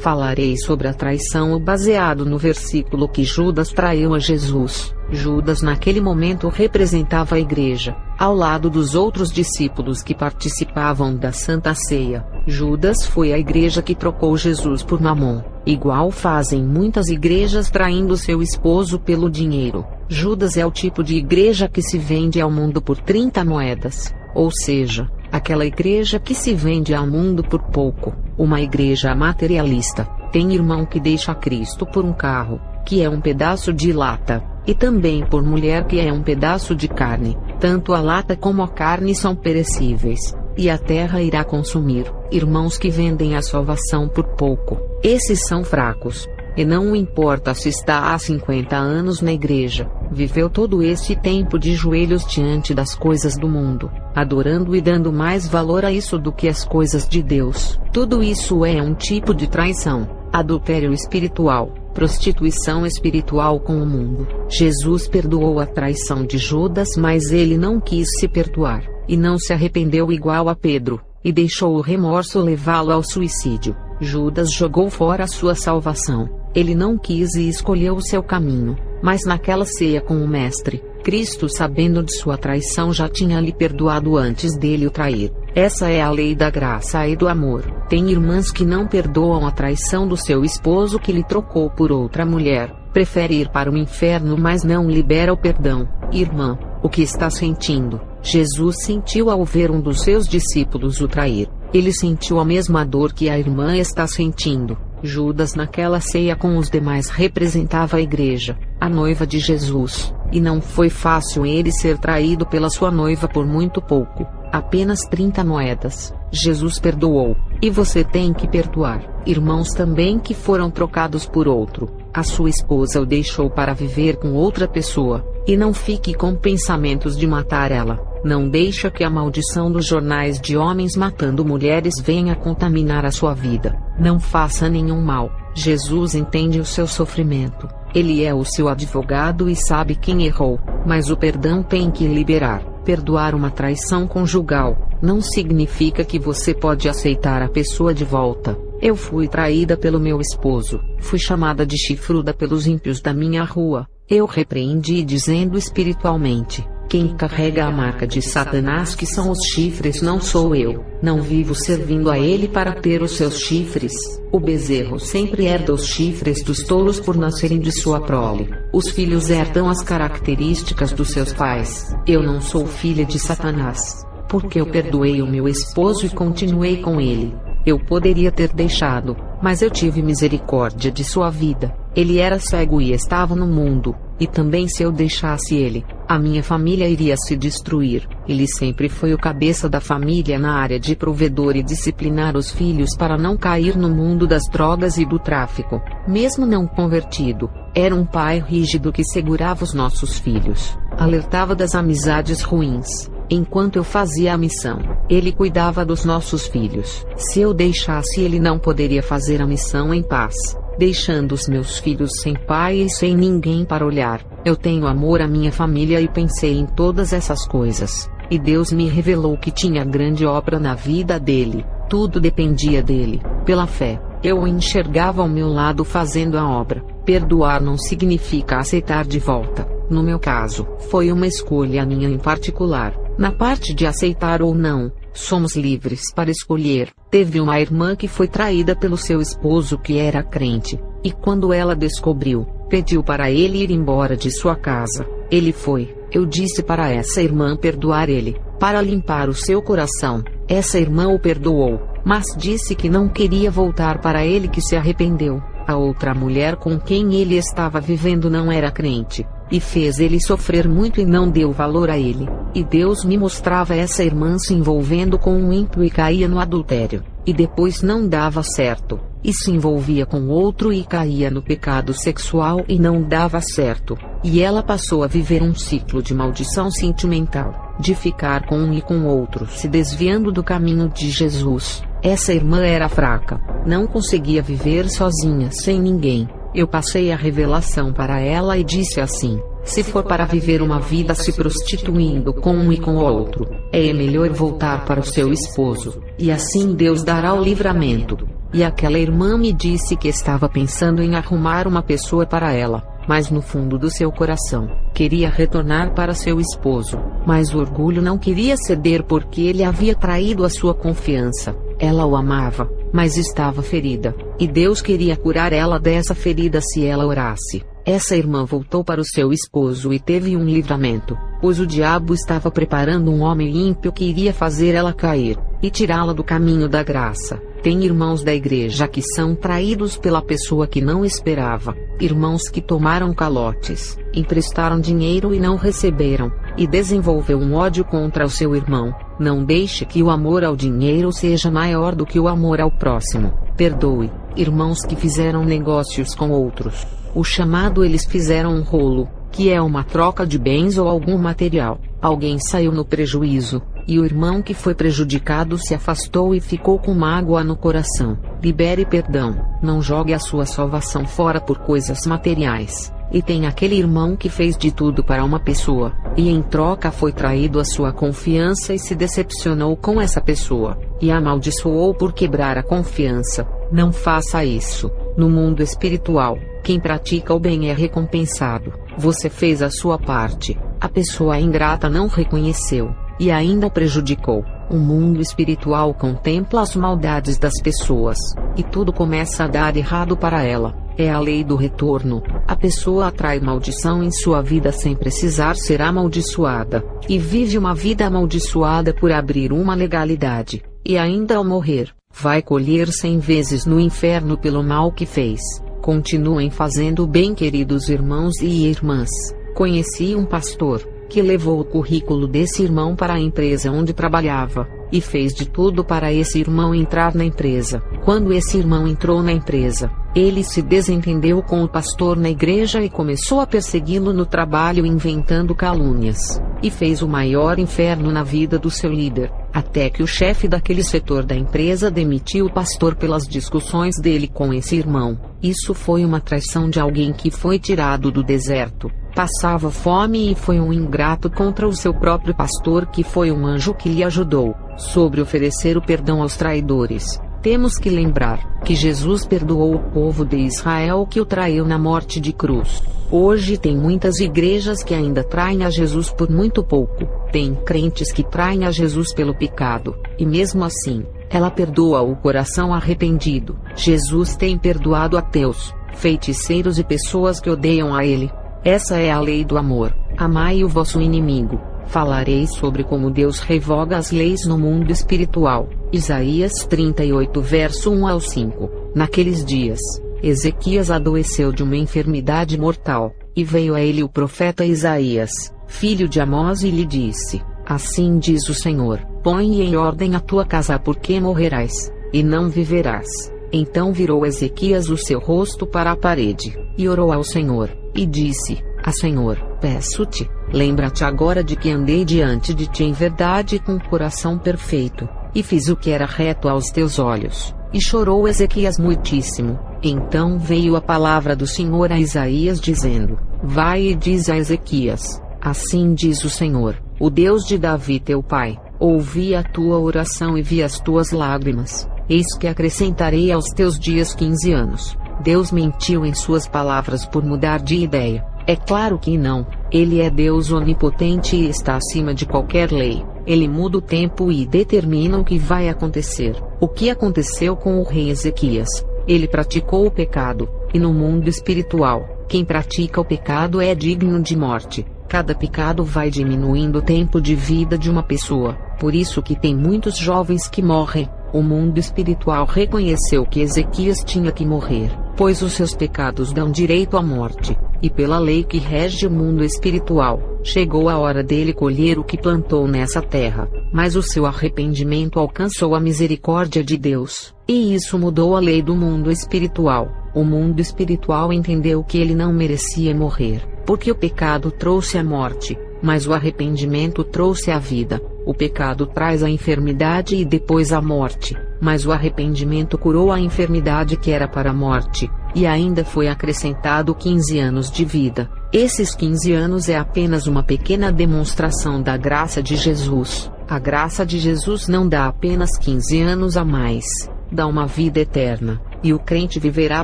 Falarei sobre a traição baseado no versículo que Judas traiu a Jesus. Judas naquele momento representava a igreja, ao lado dos outros discípulos que participavam da Santa Ceia. Judas foi a igreja que trocou Jesus por Mamon. Igual fazem muitas igrejas traindo seu esposo pelo dinheiro. Judas é o tipo de igreja que se vende ao mundo por 30 moedas. Ou seja, aquela igreja que se vende ao mundo por pouco. Uma igreja materialista. Tem irmão que deixa Cristo por um carro, que é um pedaço de lata, e também por mulher que é um pedaço de carne. Tanto a lata como a carne são perecíveis, e a terra irá consumir. Irmãos que vendem a salvação por pouco. Esses são fracos. E não importa se está há 50 anos na igreja, viveu todo esse tempo de joelhos diante das coisas do mundo, adorando e dando mais valor a isso do que às coisas de Deus. Tudo isso é um tipo de traição, adultério espiritual, prostituição espiritual com o mundo. Jesus perdoou a traição de Judas, mas ele não quis se perdoar, e não se arrependeu igual a Pedro, e deixou o remorso levá-lo ao suicídio. Judas jogou fora a sua salvação. Ele não quis e escolheu o seu caminho. Mas naquela ceia com o Mestre, Cristo, sabendo de sua traição, já tinha lhe perdoado antes dele o trair. Essa é a lei da graça e do amor. Tem irmãs que não perdoam a traição do seu esposo que lhe trocou por outra mulher. Prefere ir para o inferno, mas não libera o perdão. Irmã, o que está sentindo? Jesus sentiu ao ver um dos seus discípulos o trair. Ele sentiu a mesma dor que a irmã está sentindo. Judas naquela ceia com os demais representava a igreja, a noiva de Jesus, e não foi fácil ele ser traído pela sua noiva por muito pouco, apenas 30 moedas. Jesus perdoou, e você tem que perdoar. Irmãos também que foram trocados por outro. A sua esposa o deixou para viver com outra pessoa, e não fique com pensamentos de matar ela. Não deixa que a maldição dos jornais de homens matando mulheres venha contaminar a sua vida. Não faça nenhum mal. Jesus entende o seu sofrimento. Ele é o seu advogado e sabe quem errou, mas o perdão tem que liberar. Perdoar uma traição conjugal não significa que você pode aceitar a pessoa de volta. Eu fui traída pelo meu esposo, fui chamada de chifruda pelos ímpios da minha rua. Eu repreendi dizendo espiritualmente: quem carrega a marca de Satanás, que são os chifres, não sou eu. Não vivo servindo a ele para ter os seus chifres. O bezerro sempre herda os chifres dos touros por nascerem de sua prole. Os filhos herdam as características dos seus pais. Eu não sou filha de Satanás, porque eu perdoei o meu esposo e continuei com ele. Eu poderia ter deixado, mas eu tive misericórdia de sua vida. Ele era cego e estava no mundo, e também se eu deixasse ele, a minha família iria se destruir. Ele sempre foi o cabeça da família na área de provedor e disciplinar os filhos para não cair no mundo das drogas e do tráfico. Mesmo não convertido, era um pai rígido que segurava os nossos filhos, alertava das amizades ruins. Enquanto eu fazia a missão, ele cuidava dos nossos filhos. Se eu deixasse, ele não poderia fazer a missão em paz, deixando os meus filhos sem pai e sem ninguém para olhar. Eu tenho amor à minha família e pensei em todas essas coisas, e Deus me revelou que tinha grande obra na vida dele. Tudo dependia dele. Pela fé, eu o enxergava ao meu lado fazendo a obra. Perdoar não significa aceitar de volta. No meu caso, foi uma escolha minha em particular. Na parte de aceitar ou não, somos livres para escolher. Teve uma irmã que foi traída pelo seu esposo que era crente, e quando ela descobriu, pediu para ele ir embora de sua casa. Ele foi. Eu disse para essa irmã perdoar ele, para limpar o seu coração. Essa irmã o perdoou, mas disse que não queria voltar para ele, que se arrependeu. A outra mulher com quem ele estava vivendo não era crente, e fez ele sofrer muito e não deu valor a ele. E Deus me mostrava essa irmã se envolvendo com um ímpio e caía no adultério, e depois não dava certo, e se envolvia com outro e caía no pecado sexual e não dava certo, e ela passou a viver um ciclo de maldição sentimental, de ficar com um e com outro, se desviando do caminho de Jesus. Essa irmã era fraca, não conseguia viver sozinha sem ninguém. Eu passei a revelação para ela e disse assim: se for para viver uma vida se prostituindo com um e com outro, é melhor voltar para o seu esposo, e assim Deus dará o livramento. e aquela irmã me disse que estava pensando em arrumar uma pessoa para ela, mas no fundo do seu coração, queria retornar para seu esposo, mas o orgulho não queria ceder porque ele havia traído a sua confiança. Ela o amava, mas estava ferida, e Deus queria curar ela dessa ferida se ela orasse. Essa irmã voltou para o seu esposo e teve um livramento, pois o diabo estava preparando um homem ímpio que iria fazer ela cair, e tirá-la do caminho da graça. Tem irmãos da igreja que são traídos pela pessoa que não esperava, irmãos que tomaram calotes, emprestaram dinheiro e não receberam, e desenvolveu um ódio contra o seu irmão. Não deixe que o amor ao dinheiro seja maior do que o amor ao próximo. Perdoe, irmãos que fizeram negócios com outros. O chamado eles fizeram um rolo, que é uma troca de bens ou algum material. Alguém saiu no prejuízo, e o irmão que foi prejudicado se afastou e ficou com mágoa no coração. Libere perdão, não jogue a sua salvação fora por coisas materiais. E tem aquele irmão que fez de tudo para uma pessoa, e em troca foi traído a sua confiança e se decepcionou com essa pessoa, e a amaldiçoou por quebrar a confiança. Não faça isso. No mundo espiritual, quem pratica o bem é recompensado. Você fez a sua parte, a pessoa ingrata não reconheceu, e ainda prejudicou. O mundo espiritual contempla as maldades das pessoas, e tudo começa a dar errado para ela. É a lei do retorno. A pessoa atrai maldição em sua vida sem precisar ser amaldiçoada, e vive uma vida amaldiçoada por abrir uma legalidade, e ainda ao morrer, vai colher 100 vezes no inferno pelo mal que fez. Continuem fazendo o bem, queridos irmãos e irmãs. Conheci um pastor que levou o currículo desse irmão para a empresa onde trabalhava, e fez de tudo para esse irmão entrar na empresa. Quando esse irmão entrou na empresa, ele se desentendeu com o pastor na igreja e começou a persegui-lo no trabalho inventando calúnias, e fez o maior inferno na vida do seu líder, até que o chefe daquele setor da empresa demitiu o pastor pelas discussões dele com esse irmão. Isso foi uma traição de alguém que foi tirado do deserto, passava fome e foi um ingrato contra o seu próprio pastor, que foi um anjo que lhe ajudou. Sobre oferecer o perdão aos traidores, temos que lembrar que Jesus perdoou o povo de Israel que o traiu na morte de cruz. Hoje tem muitas igrejas que ainda traem a Jesus por muito pouco. Tem crentes que traem a Jesus pelo pecado, e mesmo assim, ela perdoa o coração arrependido. Jesus tem perdoado ateus, feiticeiros e pessoas que odeiam a ele. Essa é a lei do amor. Amai o vosso inimigo. Falarei sobre como Deus revoga as leis no mundo espiritual. Isaías 38 verso 1 ao 5. Naqueles dias, Ezequias adoeceu de uma enfermidade mortal, e veio a ele o profeta Isaías, filho de Amós, e lhe disse: Assim diz o Senhor, põe em ordem a tua casa, porque morrerás, e não viverás. Então virou Ezequias o seu rosto para a parede, e orou ao Senhor, e disse: Senhor, peço-te, lembra-te agora de que andei diante de ti em verdade e com coração perfeito, e fiz o que era reto aos teus olhos. E chorou Ezequias muitíssimo. Então veio a palavra do Senhor a Isaías dizendo: Vai e diz a Ezequias: Assim diz o Senhor, o Deus de Davi teu pai, ouvi a tua oração e vi as tuas lágrimas. Eis que acrescentarei aos teus dias 15 anos. Deus mentiu em suas palavras por mudar de ideia. É claro que não. Ele é Deus onipotente e está acima de qualquer lei. Ele muda o tempo e determina o que vai acontecer. O que aconteceu com o rei Ezequias? Ele praticou o pecado, e no mundo espiritual, quem pratica o pecado é digno de morte. Cada pecado vai diminuindo o tempo de vida de uma pessoa. Por isso que tem muitos jovens que morrem. O mundo espiritual reconheceu que Ezequias tinha que morrer, pois os seus pecados dão direito à morte, e pela lei que rege o mundo espiritual, chegou a hora dele colher o que plantou nessa terra, mas o seu arrependimento alcançou a misericórdia de Deus, e isso mudou a lei do mundo espiritual. O mundo espiritual entendeu que ele não merecia morrer, porque o pecado trouxe a morte, mas o arrependimento trouxe a vida. O pecado traz a enfermidade e depois a morte, mas o arrependimento curou a enfermidade que era para a morte, e ainda foi acrescentado 15 anos de vida. Esses 15 anos é apenas uma pequena demonstração da graça de Jesus. A graça de Jesus não dá apenas 15 anos a mais, dá uma vida eterna, e o crente viverá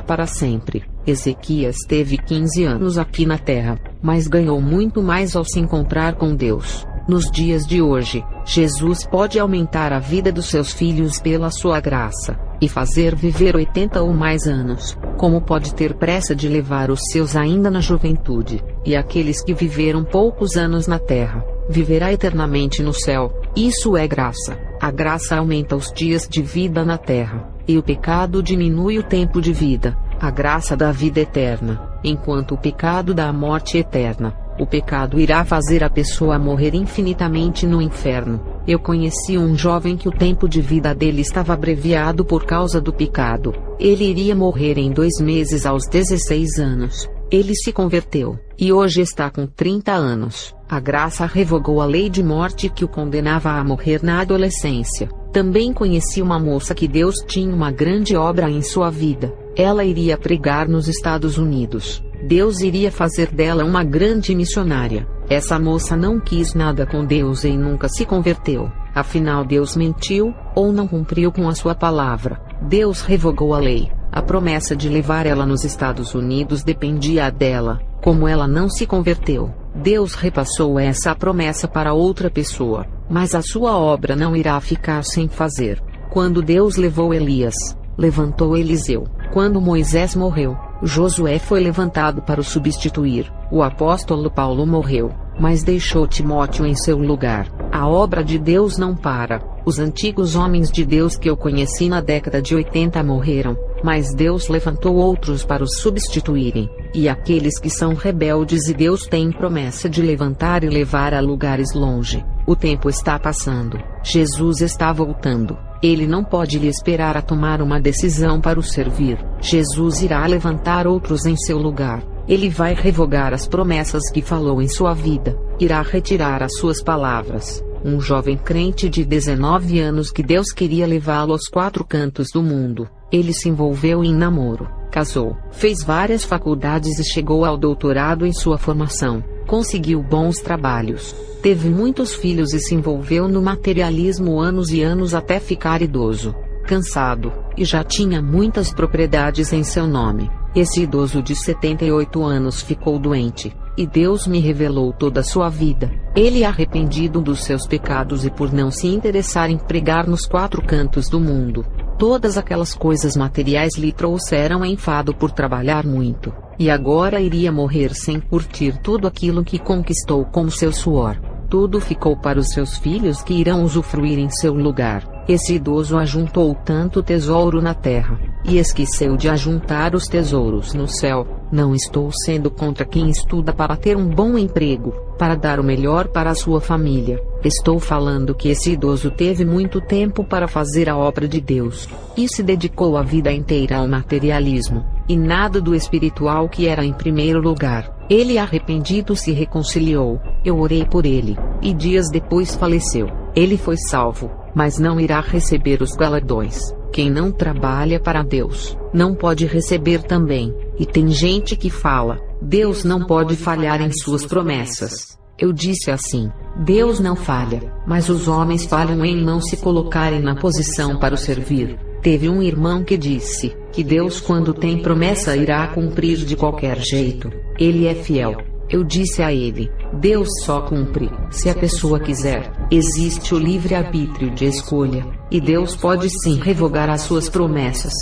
para sempre. Ezequias teve 15 anos aqui na terra, mas ganhou muito mais ao se encontrar com Deus. Nos dias de hoje, Jesus pode aumentar a vida dos seus filhos pela sua graça, e fazer viver 80 ou mais anos, como pode ter pressa de levar os seus ainda na juventude, e aqueles que viveram poucos anos na terra, viverá eternamente no céu. Isso é graça. A graça aumenta os dias de vida na terra, e o pecado diminui o tempo de vida. A graça dá vida eterna, enquanto o pecado dá a morte eterna. O pecado irá fazer a pessoa morrer infinitamente no inferno. Eu conheci um jovem que o tempo de vida dele estava abreviado por causa do pecado. Ele iria morrer em 2 meses aos 16 anos. Ele se converteu, e hoje está com 30 anos. A graça revogou a lei de morte que o condenava a morrer na adolescência. Também conheci uma moça que Deus tinha uma grande obra em sua vida. Ela iria pregar nos Estados Unidos. Deus iria fazer dela uma grande missionária. Essa moça não quis nada com Deus e nunca se converteu. Afinal, Deus mentiu, ou não cumpriu com a sua palavra. Deus revogou a lei. A promessa de levar ela nos Estados Unidos dependia dela. Como ela não se converteu, Deus repassou essa promessa para outra pessoa. Mas a sua obra não irá ficar sem fazer. Quando Deus levou Elias, levantou Eliseu. Quando Moisés morreu, Josué foi levantado para o substituir. O apóstolo Paulo morreu, mas deixou Timóteo em seu lugar. A obra de Deus não para. Os antigos homens de Deus que eu conheci na década de 80 morreram, mas Deus levantou outros para os substituírem. E aqueles que são rebeldes e Deus tem promessa de levantar e levar a lugares longe. O tempo está passando. Jesus está voltando. Ele não pode lhe esperar a tomar uma decisão para o servir. Jesus irá levantar outros em seu lugar. Ele vai revogar as promessas que falou em sua vida. Irá retirar as suas palavras. Um jovem crente de 19 anos que Deus queria levá-lo aos 4 cantos do mundo. Ele se envolveu em namoro, casou, fez várias faculdades e chegou ao doutorado em sua formação. Conseguiu bons trabalhos. Teve muitos filhos e se envolveu no materialismo anos e anos até ficar idoso, cansado, e já tinha muitas propriedades em seu nome. Esse idoso de 78 anos ficou doente, e Deus me revelou toda a sua vida. Ele arrependido dos seus pecados e por não se interessar em pregar nos 4 cantos do mundo. Todas aquelas coisas materiais lhe trouxeram enfado por trabalhar muito, e agora iria morrer sem curtir tudo aquilo que conquistou com seu suor. Tudo ficou para os seus filhos que irão usufruir em seu lugar. Esse idoso ajuntou tanto tesouro na terra, e esqueceu de ajuntar os tesouros no céu. Não estou sendo contra quem estuda para ter um bom emprego, para dar o melhor para a sua família. Estou falando que esse idoso teve muito tempo para fazer a obra de Deus, e se dedicou a vida inteira ao materialismo, e nada do espiritual que era em primeiro lugar. Ele arrependido se reconciliou. Eu orei por ele, e dias depois faleceu. Ele foi salvo, mas não irá receber os galardões. Quem não trabalha para Deus, não pode receber também. E tem gente que fala, Deus não pode falhar em suas promessas. Eu disse assim, Deus não falha, mas os homens falham em não se colocarem na posição para o servir. Teve um irmão que disse, que Deus quando tem promessa irá cumprir de qualquer jeito. Ele é fiel. Eu disse a ele, Deus só cumpre, se a pessoa quiser. Existe o livre-arbítrio de escolha, e Deus pode sim revogar as suas promessas.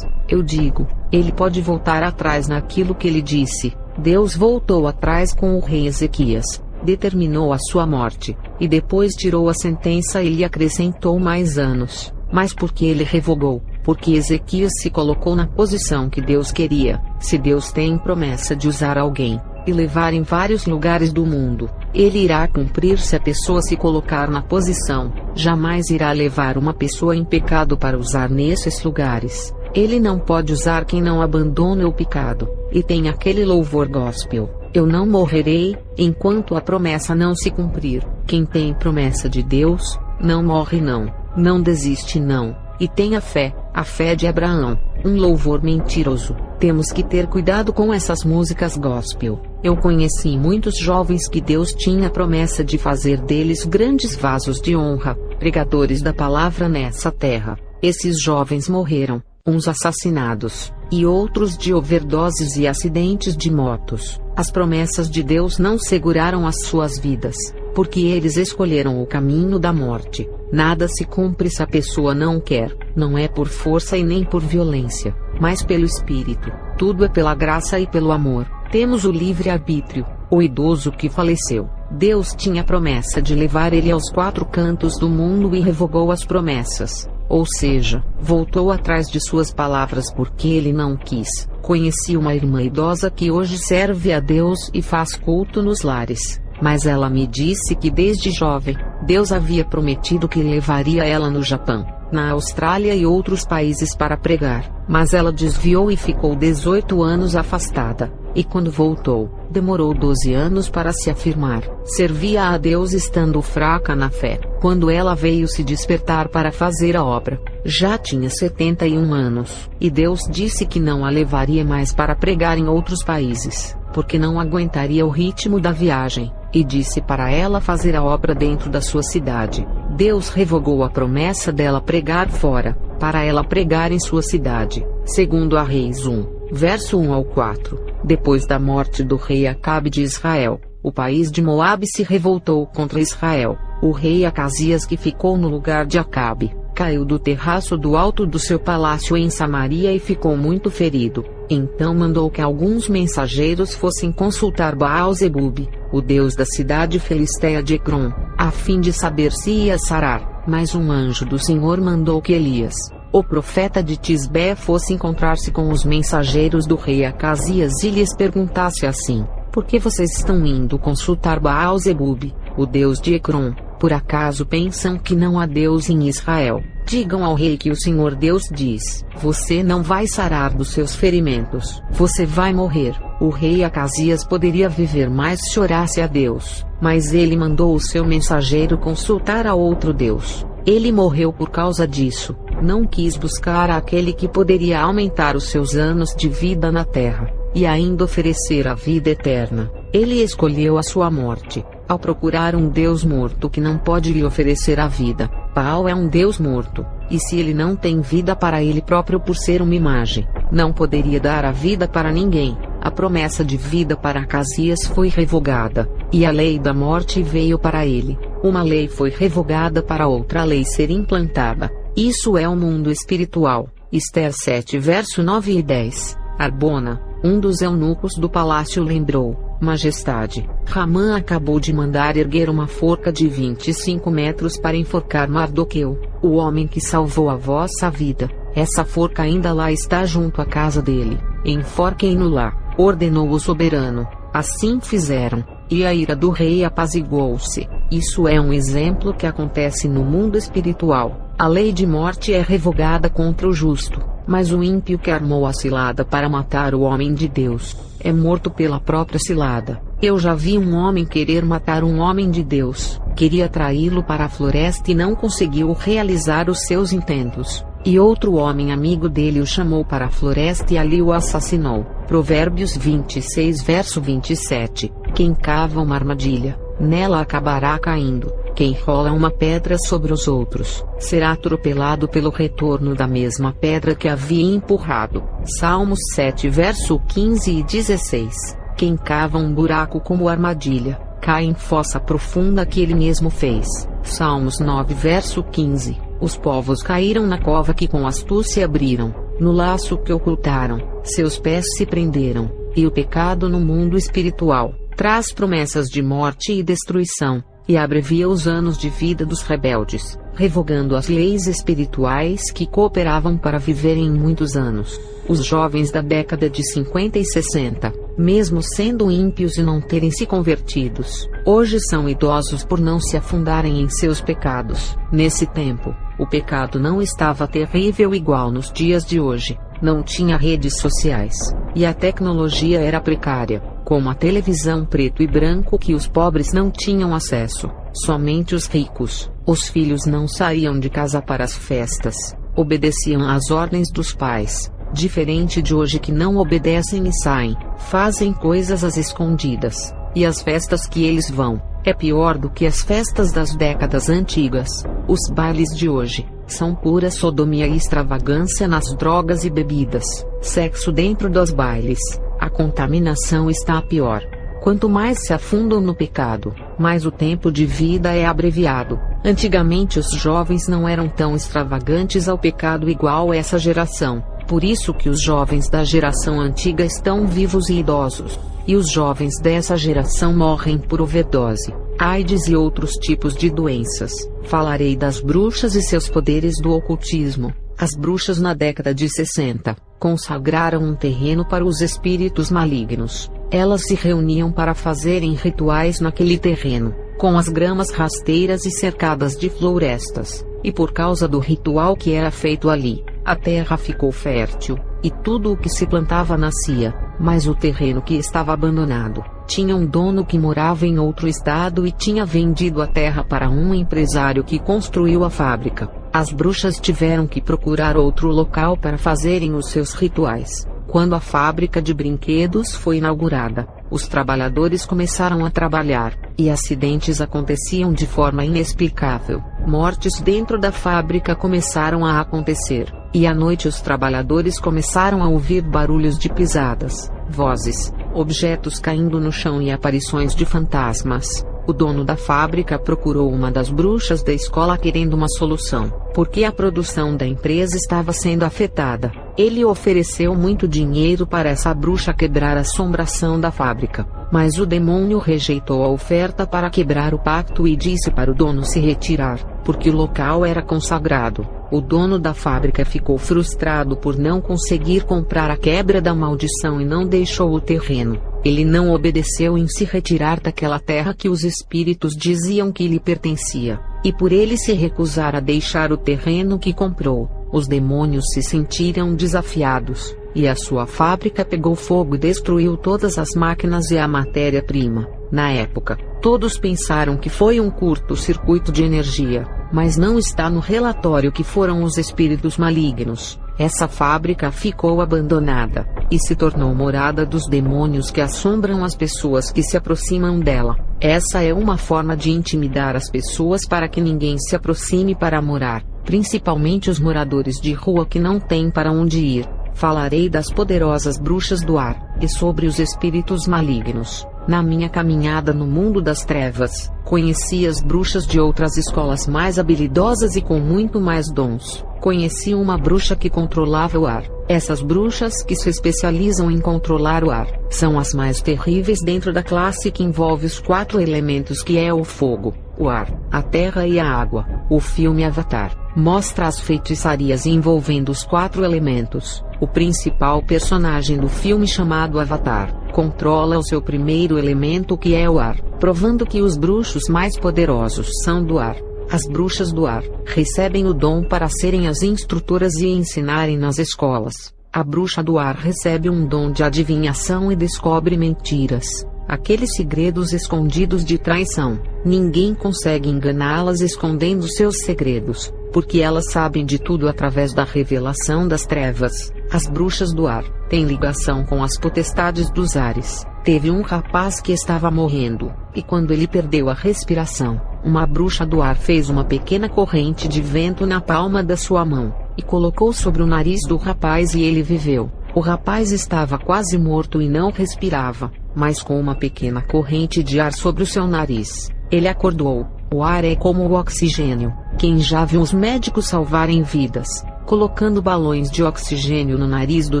Eu digo, ele pode voltar atrás naquilo que ele disse. Deus voltou atrás com o rei Ezequias, determinou a sua morte, e depois tirou a sentença e lhe acrescentou mais anos. Mas por que ele revogou? Porque Ezequias se colocou na posição que Deus queria. Se Deus tem promessa de usar alguém e levar em vários lugares do mundo, ele irá cumprir se a pessoa se colocar na posição. Jamais irá levar uma pessoa em pecado para usar nesses lugares. Ele não pode usar quem não abandona o pecado. E tem aquele louvor gospel, eu não morrerei, enquanto a promessa não se cumprir. Quem tem promessa de Deus, não morre não desiste não. E tem a fé de Abraão, um louvor mentiroso. Temos que ter cuidado com essas músicas gospel. Eu conheci muitos jovens que Deus tinha promessa de fazer deles grandes vasos de honra, pregadores da palavra nessa terra. Esses jovens morreram, uns assassinados, e outros de overdoses e acidentes de motos. As promessas de Deus não seguraram as suas vidas, porque eles escolheram o caminho da morte. Nada se cumpre se a pessoa não quer, não é por força e nem por violência, mas pelo Espírito. Tudo é pela graça e pelo amor. Temos o livre-arbítrio. O idoso que faleceu, Deus tinha promessa de levar ele aos 4 cantos do mundo e revogou as promessas. Ou seja, voltou atrás de suas palavras porque ele não quis. Conheci uma irmã idosa que hoje serve a Deus e faz culto nos lares. Mas ela me disse que desde jovem, Deus havia prometido que levaria ela no Japão, na Austrália e outros países para pregar. Mas ela desviou e ficou 18 anos afastada. E quando voltou, demorou 12 anos para se afirmar. Servia a Deus estando fraca na fé. Quando ela veio se despertar para fazer a obra, já tinha 71 anos. E Deus disse que não a levaria mais para pregar em outros países, porque não aguentaria o ritmo da viagem. E disse para ela fazer a obra dentro da sua cidade. Deus revogou a promessa dela pregar fora, para ela pregar em sua cidade. Segundo a Reis 1, verso 1 ao 4. Depois da morte do rei Acabe de Israel, o país de Moabe se revoltou contra Israel. O rei Acasias, que ficou no lugar de Acabe, caiu do terraço do alto do seu palácio em Samaria e ficou muito ferido. Então mandou que alguns mensageiros fossem consultar Baal-zebub, o deus da cidade filisteia de Ecrom, a fim de saber se ia sarar. Mas um anjo do Senhor mandou que Elias, o profeta de Tisbé, fosse encontrar-se com os mensageiros do rei Acasias e lhes perguntasse assim: por que vocês estão indo consultar Baal-zebub, o deus de Ecrom? Por acaso pensam que não há Deus em Israel? Digam ao rei que o Senhor Deus diz: você não vai sarar dos seus ferimentos, você vai morrer. O rei Acasias poderia viver mais se chorasse a Deus, mas ele mandou o seu mensageiro consultar a outro Deus. Ele morreu por causa disso. Não quis buscar aquele que poderia aumentar os seus anos de vida na terra, e ainda oferecer a vida eterna. Ele escolheu a sua morte, ao procurar um Deus morto que não pode lhe oferecer a vida. Baal é um Deus morto, e se ele não tem vida para ele próprio por ser uma imagem, não poderia dar a vida para ninguém. A promessa de vida para Acasias foi revogada, e a lei da morte veio para ele. Uma lei foi revogada para outra lei ser implantada. Isso é o mundo espiritual. Ester 7 verso 9 e 10. Arbona, um dos eunucos do palácio, lembrou: Majestade, Ramã acabou de mandar erguer uma forca de 25 metros para enforcar Mardoqueu, o homem que salvou a vossa vida. Essa forca ainda lá está junto à casa dele. Enforquem-no lá, ordenou o soberano. Assim fizeram, e a ira do rei apaziguou-se. Isso é um exemplo que acontece no mundo espiritual. A lei de morte é revogada contra o justo, mas o ímpio que armou a cilada para matar o homem de Deus é morto pela própria cilada. Eu já vi um homem querer matar um homem de Deus. Queria traí-lo para a floresta e não conseguiu realizar os seus intentos. E outro homem amigo dele o chamou para a floresta e ali o assassinou. Provérbios 26 verso 27. Quem cava uma armadilha, nela acabará caindo. Quem rola uma pedra sobre os outros, será atropelado pelo retorno da mesma pedra que havia empurrado. Salmos 7 verso 15 e 16. Quem cava um buraco como armadilha, cai em fossa profunda que ele mesmo fez. Salmos 9 verso 15. Os povos caíram na cova que com astúcia abriram, no laço que ocultaram, seus pés se prenderam. E o pecado no mundo espiritual traz promessas de morte e destruição, e abrevia os anos de vida dos rebeldes, revogando as leis espirituais que cooperavam para viverem muitos anos. Os jovens da década de 50 e 60, mesmo sendo ímpios e não terem se convertidos, hoje são idosos por não se afundarem em seus pecados. Nesse tempo, o pecado não estava terrível igual nos dias de hoje. Não tinha redes sociais, e a tecnologia era precária, como a televisão preto e branco que os pobres não tinham acesso, somente os ricos. Os filhos não saíam de casa para as festas, obedeciam às ordens dos pais, diferente de hoje que não obedecem e saem, fazem coisas às escondidas, e as festas que eles vão, É pior do que as festas das décadas antigas. Os bailes de hoje são pura sodomia e extravagância nas drogas e bebidas, sexo dentro dos bailes. A contaminação está pior. Quanto mais se afundam no pecado, mais o tempo de vida é abreviado. Antigamente os jovens não eram tão extravagantes ao pecado igual essa geração. Por isso que os jovens da geração antiga estão vivos e idosos. E os jovens dessa geração morrem por overdose, AIDS e outros tipos de doenças. Falarei das bruxas e seus poderes do ocultismo. As bruxas na década de 60 consagraram um terreno para os espíritos malignos. Elas se reuniam para fazerem rituais naquele terreno, com as gramas rasteiras e cercadas de florestas. E por causa do ritual que era feito ali, a terra ficou fértil, e tudo o que se plantava nascia. Mas o terreno que estava abandonado tinha um dono que morava em outro estado e tinha vendido a terra para um empresário que construiu a fábrica. As bruxas tiveram que procurar outro local para fazerem os seus rituais. Quando a fábrica de brinquedos foi inaugurada, os trabalhadores começaram a trabalhar, e acidentes aconteciam de forma inexplicável. Mortes dentro da fábrica começaram a acontecer, e à noite os trabalhadores começaram a ouvir barulhos de pisadas, vozes, objetos caindo no chão e aparições de fantasmas. O dono da fábrica procurou uma das bruxas da escola querendo uma solução, porque a produção da empresa estava sendo afetada. Ele ofereceu muito dinheiro para essa bruxa quebrar a assombração da fábrica, mas o demônio rejeitou a oferta para quebrar o pacto e disse para o dono se retirar, porque o local era consagrado. O dono da fábrica ficou frustrado por não conseguir comprar a quebra da maldição e não deixou o terreno. Ele não obedeceu em se retirar daquela terra que os espíritos diziam que lhe pertencia, e por ele se recusar a deixar o terreno que comprou, os demônios se sentiram desafiados, e a sua fábrica pegou fogo e destruiu todas as máquinas e a matéria-prima. Na época, todos pensaram que foi um curto-circuito de energia, mas não está no relatório que foram os espíritos malignos. Essa fábrica ficou abandonada, e se tornou morada dos demônios que assombram as pessoas que se aproximam dela. Essa é uma forma de intimidar as pessoas para que ninguém se aproxime para morar, principalmente os moradores de rua que não têm para onde ir. Falarei das poderosas bruxas do ar, e sobre os espíritos malignos. Na minha caminhada no mundo das trevas, conheci as bruxas de outras escolas mais habilidosas e com muito mais dons. Conheci uma bruxa que controlava o ar. Essas bruxas que se especializam em controlar o ar, são as mais terríveis dentro da classe que envolve os 4 elementos que é o fogo, o ar, a terra e a água. O filme Avatar mostra as feitiçarias envolvendo os 4 elementos. O principal personagem do filme, chamado Avatar, controla o seu primeiro elemento, que é o ar, provando que os bruxos mais poderosos são do ar. As bruxas do ar recebem o dom para serem as instrutoras e ensinarem nas escolas. A bruxa do ar recebe um dom de adivinhação e descobre mentiras, aqueles segredos escondidos de traição. Ninguém consegue enganá-las escondendo seus segredos, porque elas sabem de tudo através da revelação das trevas. As bruxas do ar têm ligação com as potestades dos ares. Teve um rapaz que estava morrendo, e quando ele perdeu a respiração, uma bruxa do ar fez uma pequena corrente de vento na palma da sua mão, e colocou sobre o nariz do rapaz e ele viveu. O rapaz estava quase morto e não respirava, mas com uma pequena corrente de ar sobre o seu nariz, ele acordou. O ar é como o oxigênio. Quem já viu os médicos salvarem vidas, colocando balões de oxigênio no nariz do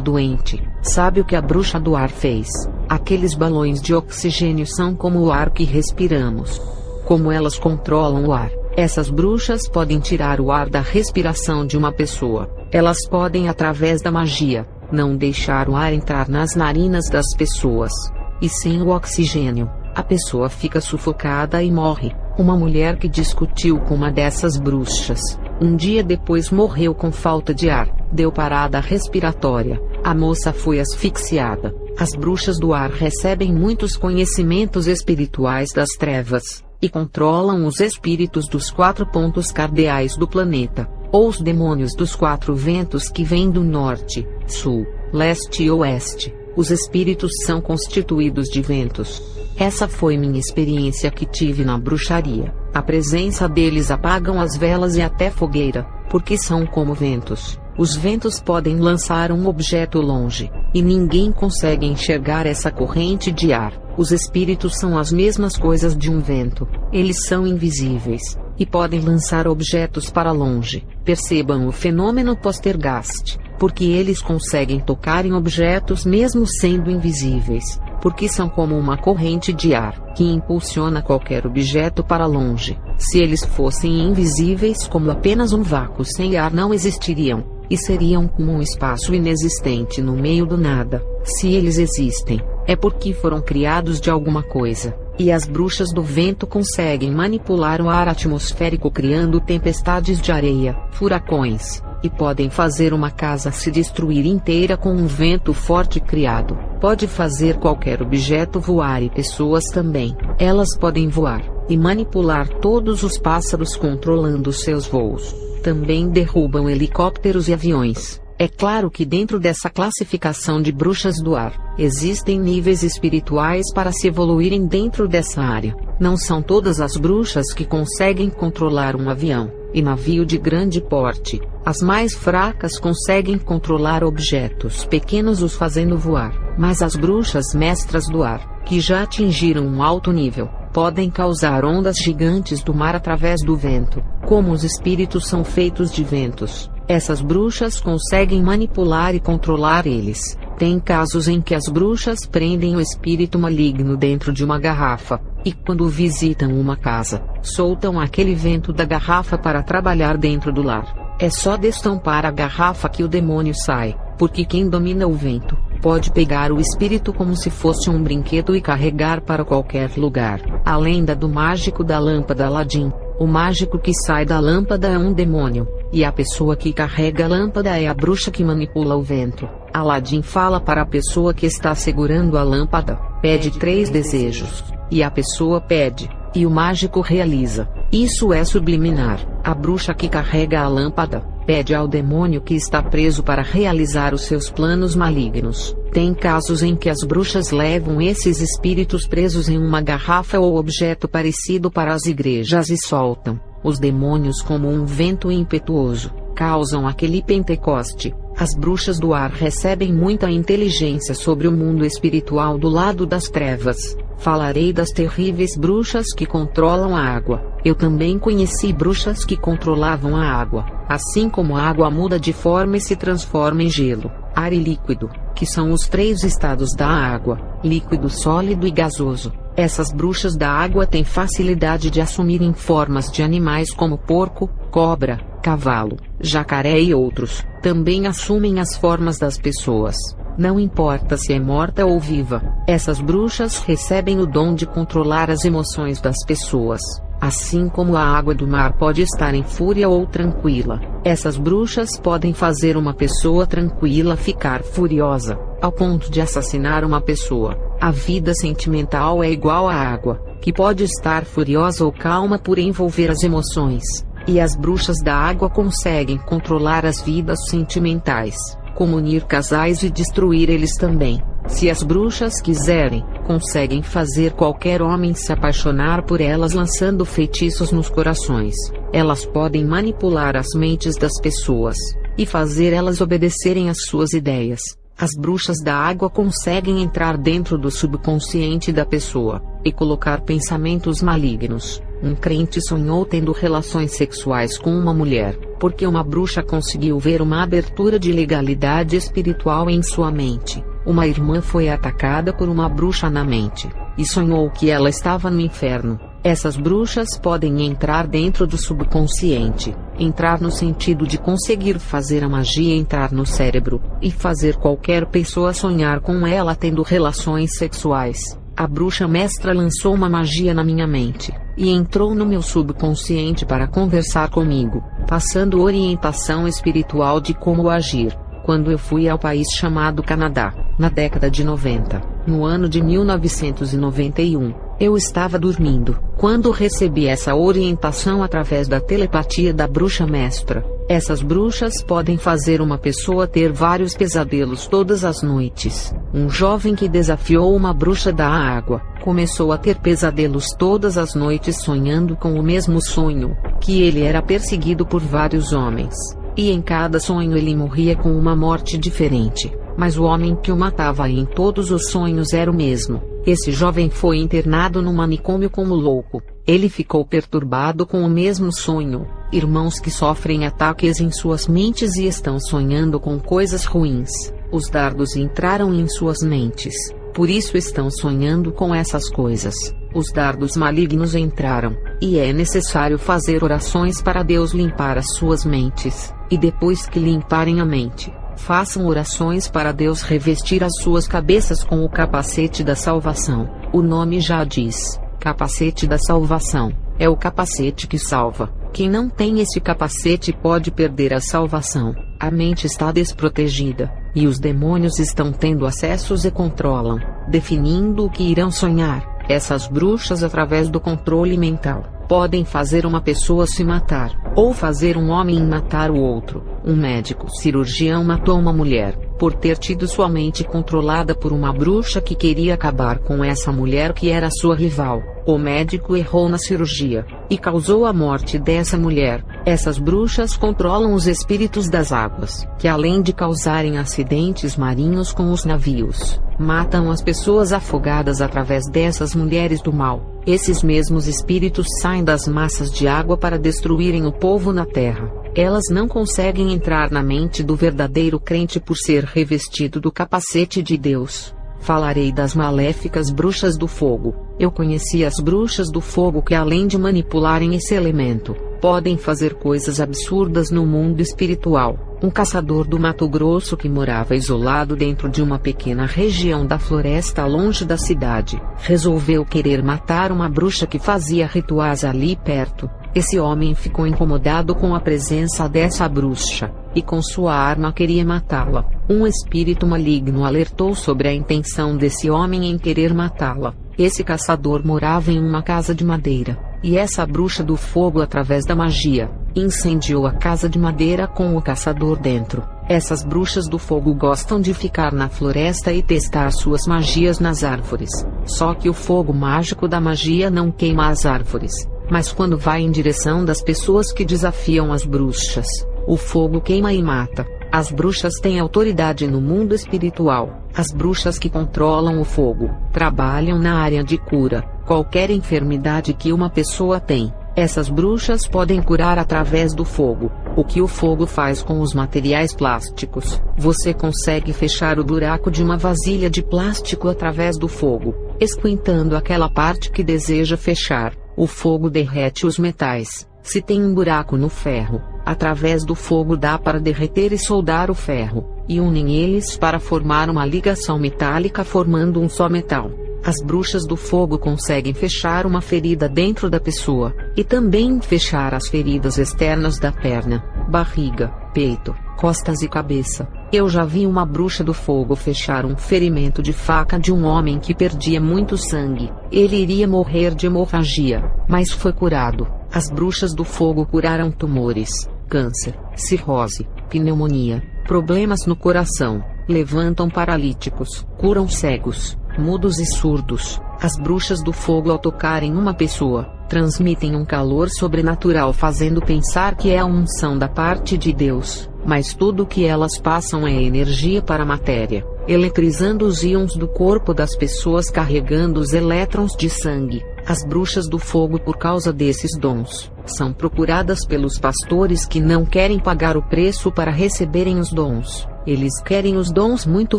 doente, sabe o que a bruxa do ar fez. Aqueles balões de oxigênio são como o ar que respiramos. Como elas controlam o ar, essas bruxas podem tirar o ar da respiração de uma pessoa. Elas podem, através da magia, não deixar o ar entrar nas narinas das pessoas. E sem o oxigênio, a pessoa fica sufocada e morre. Uma mulher que discutiu com uma dessas bruxas, um dia depois morreu com falta de ar, deu parada respiratória. A moça foi asfixiada. As bruxas do ar recebem muitos conhecimentos espirituais das trevas, e controlam os espíritos dos 4 pontos cardeais do planeta, ou os demônios dos 4 ventos que vêm do norte, sul, leste e oeste. Os espíritos são constituídos de ventos. Essa foi minha experiência que tive na bruxaria. A presença deles apagam as velas e até fogueira, porque são como ventos. Os ventos podem lançar um objeto longe, e ninguém consegue enxergar essa corrente de ar. Os espíritos são as mesmas coisas de um vento. Eles são invisíveis, e podem lançar objetos para longe. Percebam o fenômeno poltergeist, porque eles conseguem tocar em objetos mesmo sendo invisíveis, porque são como uma corrente de ar, que impulsiona qualquer objeto para longe. Se eles fossem invisíveis como apenas um vácuo sem ar, não existiriam, e seriam como um espaço inexistente no meio do nada. Se eles existem, é porque foram criados de alguma coisa. E as bruxas do vento conseguem manipular o ar atmosférico criando tempestades de areia, furacões, e podem fazer uma casa se destruir inteira com um vento forte criado. Pode fazer qualquer objeto voar e pessoas também. Elas podem voar, e manipular todos os pássaros controlando seus voos. Também derrubam helicópteros e aviões. É claro que dentro dessa classificação de bruxas do ar, existem níveis espirituais para se evoluírem dentro dessa área. Não são todas as bruxas que conseguem controlar um avião e navio de grande porte. As mais fracas conseguem controlar objetos pequenos, os fazendo voar. Mas as bruxas mestras do ar, que já atingiram um alto nível, podem causar ondas gigantes do mar através do vento. Como os espíritos são feitos de ventos, essas bruxas conseguem manipular e controlar eles. Tem casos em que as bruxas prendem o espírito maligno dentro de uma garrafa, e quando visitam uma casa, soltam aquele vento da garrafa para trabalhar dentro do lar. É só destampar a garrafa que o demônio sai, porque quem domina o vento pode pegar o espírito como se fosse um brinquedo e carregar para qualquer lugar. A lenda do mágico da lâmpada Aladim. O mágico que sai da lâmpada é um demônio, e a pessoa que carrega a lâmpada é a bruxa que manipula o vento. Aladim fala para a pessoa que está segurando a lâmpada: pede 3 desejos. E a pessoa pede, e o mágico realiza. Isso é subliminar. A bruxa que carrega a lâmpada pede ao demônio que está preso para realizar os seus planos malignos. Tem casos em que as bruxas levam esses espíritos presos em uma garrafa ou objeto parecido para as igrejas e soltam os demônios como um vento impetuoso. Causam aquele Pentecoste. As bruxas do ar recebem muita inteligência sobre o mundo espiritual do lado das trevas. Falarei das terríveis bruxas que controlam a água. Eu também conheci bruxas que controlavam a água, assim como a água muda de forma e se transforma em gelo, ar e líquido, que são os 3 estados da água: líquido, sólido e gasoso. Essas bruxas da água têm facilidade de assumirem formas de animais como porco, cobra, cavalo, jacaré e outros. Também assumem as formas das pessoas. Não importa se é morta ou viva, essas bruxas recebem o dom de controlar as emoções das pessoas. Assim como a água do mar pode estar em fúria ou tranquila, essas bruxas podem fazer uma pessoa tranquila ficar furiosa, ao ponto de assassinar uma pessoa. A vida sentimental é igual à água, que pode estar furiosa ou calma por envolver as emoções. E as bruxas da água conseguem controlar as vidas sentimentais, como unir casais e destruir eles também. Se as bruxas quiserem, conseguem fazer qualquer homem se apaixonar por elas lançando feitiços nos corações. Elas podem manipular as mentes das pessoas e fazer elas obedecerem às suas ideias. As bruxas da água conseguem entrar dentro do subconsciente da pessoa e colocar pensamentos malignos. Um crente sonhou tendo relações sexuais com uma mulher, porque uma bruxa conseguiu ver uma abertura de legalidade espiritual em sua mente. Uma irmã foi atacada por uma bruxa na mente, e sonhou que ela estava no inferno. Essas bruxas podem entrar dentro do subconsciente, entrar no sentido de conseguir fazer a magia entrar no cérebro, e fazer qualquer pessoa sonhar com ela tendo relações sexuais. A bruxa mestra lançou uma magia na minha mente, e entrou no meu subconsciente para conversar comigo, passando orientação espiritual de como agir. Quando eu fui ao país chamado Canadá, na década de 90, no ano de 1991, Eu estava dormindo, quando recebi essa orientação através da telepatia da bruxa mestra. Essas bruxas podem fazer uma pessoa ter vários pesadelos todas as noites. Um jovem que desafiou uma bruxa da água, começou a ter pesadelos todas as noites sonhando com o mesmo sonho, que ele era perseguido por vários homens. E em cada sonho ele morria com uma morte diferente, mas o homem que o matava em todos os sonhos era o mesmo. Esse jovem foi internado no manicômio como louco. Ele ficou perturbado com o mesmo sonho. Irmãos que sofrem ataques em suas mentes e estão sonhando com coisas ruins. Os dardos entraram em suas mentes, por isso estão sonhando com essas coisas. Os dardos malignos entraram, e é necessário fazer orações para Deus limpar as suas mentes, e depois que limparem a mente, façam orações para Deus revestir as suas cabeças com o capacete da salvação. O nome já diz, capacete da salvação, é o capacete que salva. Quem não tem esse capacete pode perder a salvação. A mente está desprotegida, e os demônios estão tendo acessos e controlam, definindo o que irão sonhar. Essas bruxas, através do controle mental, podem fazer uma pessoa se matar, ou fazer um homem matar o outro. Um médico cirurgião matou uma mulher, por ter tido sua mente controlada por uma bruxa que queria acabar com essa mulher que era sua rival. O médico errou na cirurgia, e causou a morte dessa mulher. Essas bruxas controlam os espíritos das águas, que além de causarem acidentes marinhos com os navios, matam as pessoas afogadas através dessas mulheres do mal. Esses mesmos espíritos saem das massas de água para destruírem o povo na terra. Elas não conseguem entrar na mente do verdadeiro crente por ser revestido do capacete de Deus. Falarei das maléficas bruxas do fogo. Eu conheci as bruxas do fogo que, além de manipularem esse elemento, podem fazer coisas absurdas no mundo espiritual. Um caçador do Mato Grosso que morava isolado dentro de uma pequena região da floresta longe da cidade, resolveu querer matar uma bruxa que fazia rituais ali perto. Esse homem ficou incomodado com a presença dessa bruxa, e com sua arma queria matá-la. Um espírito maligno alertou sobre a intenção desse homem em querer matá-la. Esse caçador morava em uma casa de madeira, e essa bruxa do fogo, através da magia, incendiou a casa de madeira com o caçador dentro. Essas bruxas do fogo gostam de ficar na floresta e testar suas magias nas árvores. Só que o fogo mágico da magia não queima as árvores, mas quando vai em direção das pessoas que desafiam as bruxas, o fogo queima e mata. As bruxas têm autoridade no mundo espiritual. As bruxas que controlam o fogo trabalham na área de cura. Qualquer enfermidade que uma pessoa tem, essas bruxas podem curar através do fogo. O que o fogo faz com os materiais plásticos? Você consegue fechar o buraco de uma vasilha de plástico através do fogo, esquentando aquela parte que deseja fechar. O fogo derrete os metais. Se tem um buraco no ferro, através do fogo dá para derreter e soldar o ferro, e unem eles para formar uma ligação metálica formando um só metal. As bruxas do fogo conseguem fechar uma ferida dentro da pessoa, e também fechar as feridas externas da perna, barriga, peito, costas e cabeça. Eu já vi uma bruxa do fogo fechar um ferimento de faca de um homem que perdia muito sangue. Ele iria morrer de hemorragia, mas foi curado. As bruxas do fogo curaram tumores, câncer, cirrose, pneumonia, problemas no coração, levantam paralíticos, curam cegos, mudos e surdos. As bruxas do fogo, ao tocarem uma pessoa, transmitem um calor sobrenatural, fazendo pensar que é a unção da parte de Deus, mas tudo o que elas passam é energia para a matéria, eletrizando os íons do corpo das pessoas, carregando os elétrons de sangue. As bruxas do fogo, por causa desses dons, são procuradas pelos pastores que não querem pagar o preço para receberem os dons. Eles querem os dons muito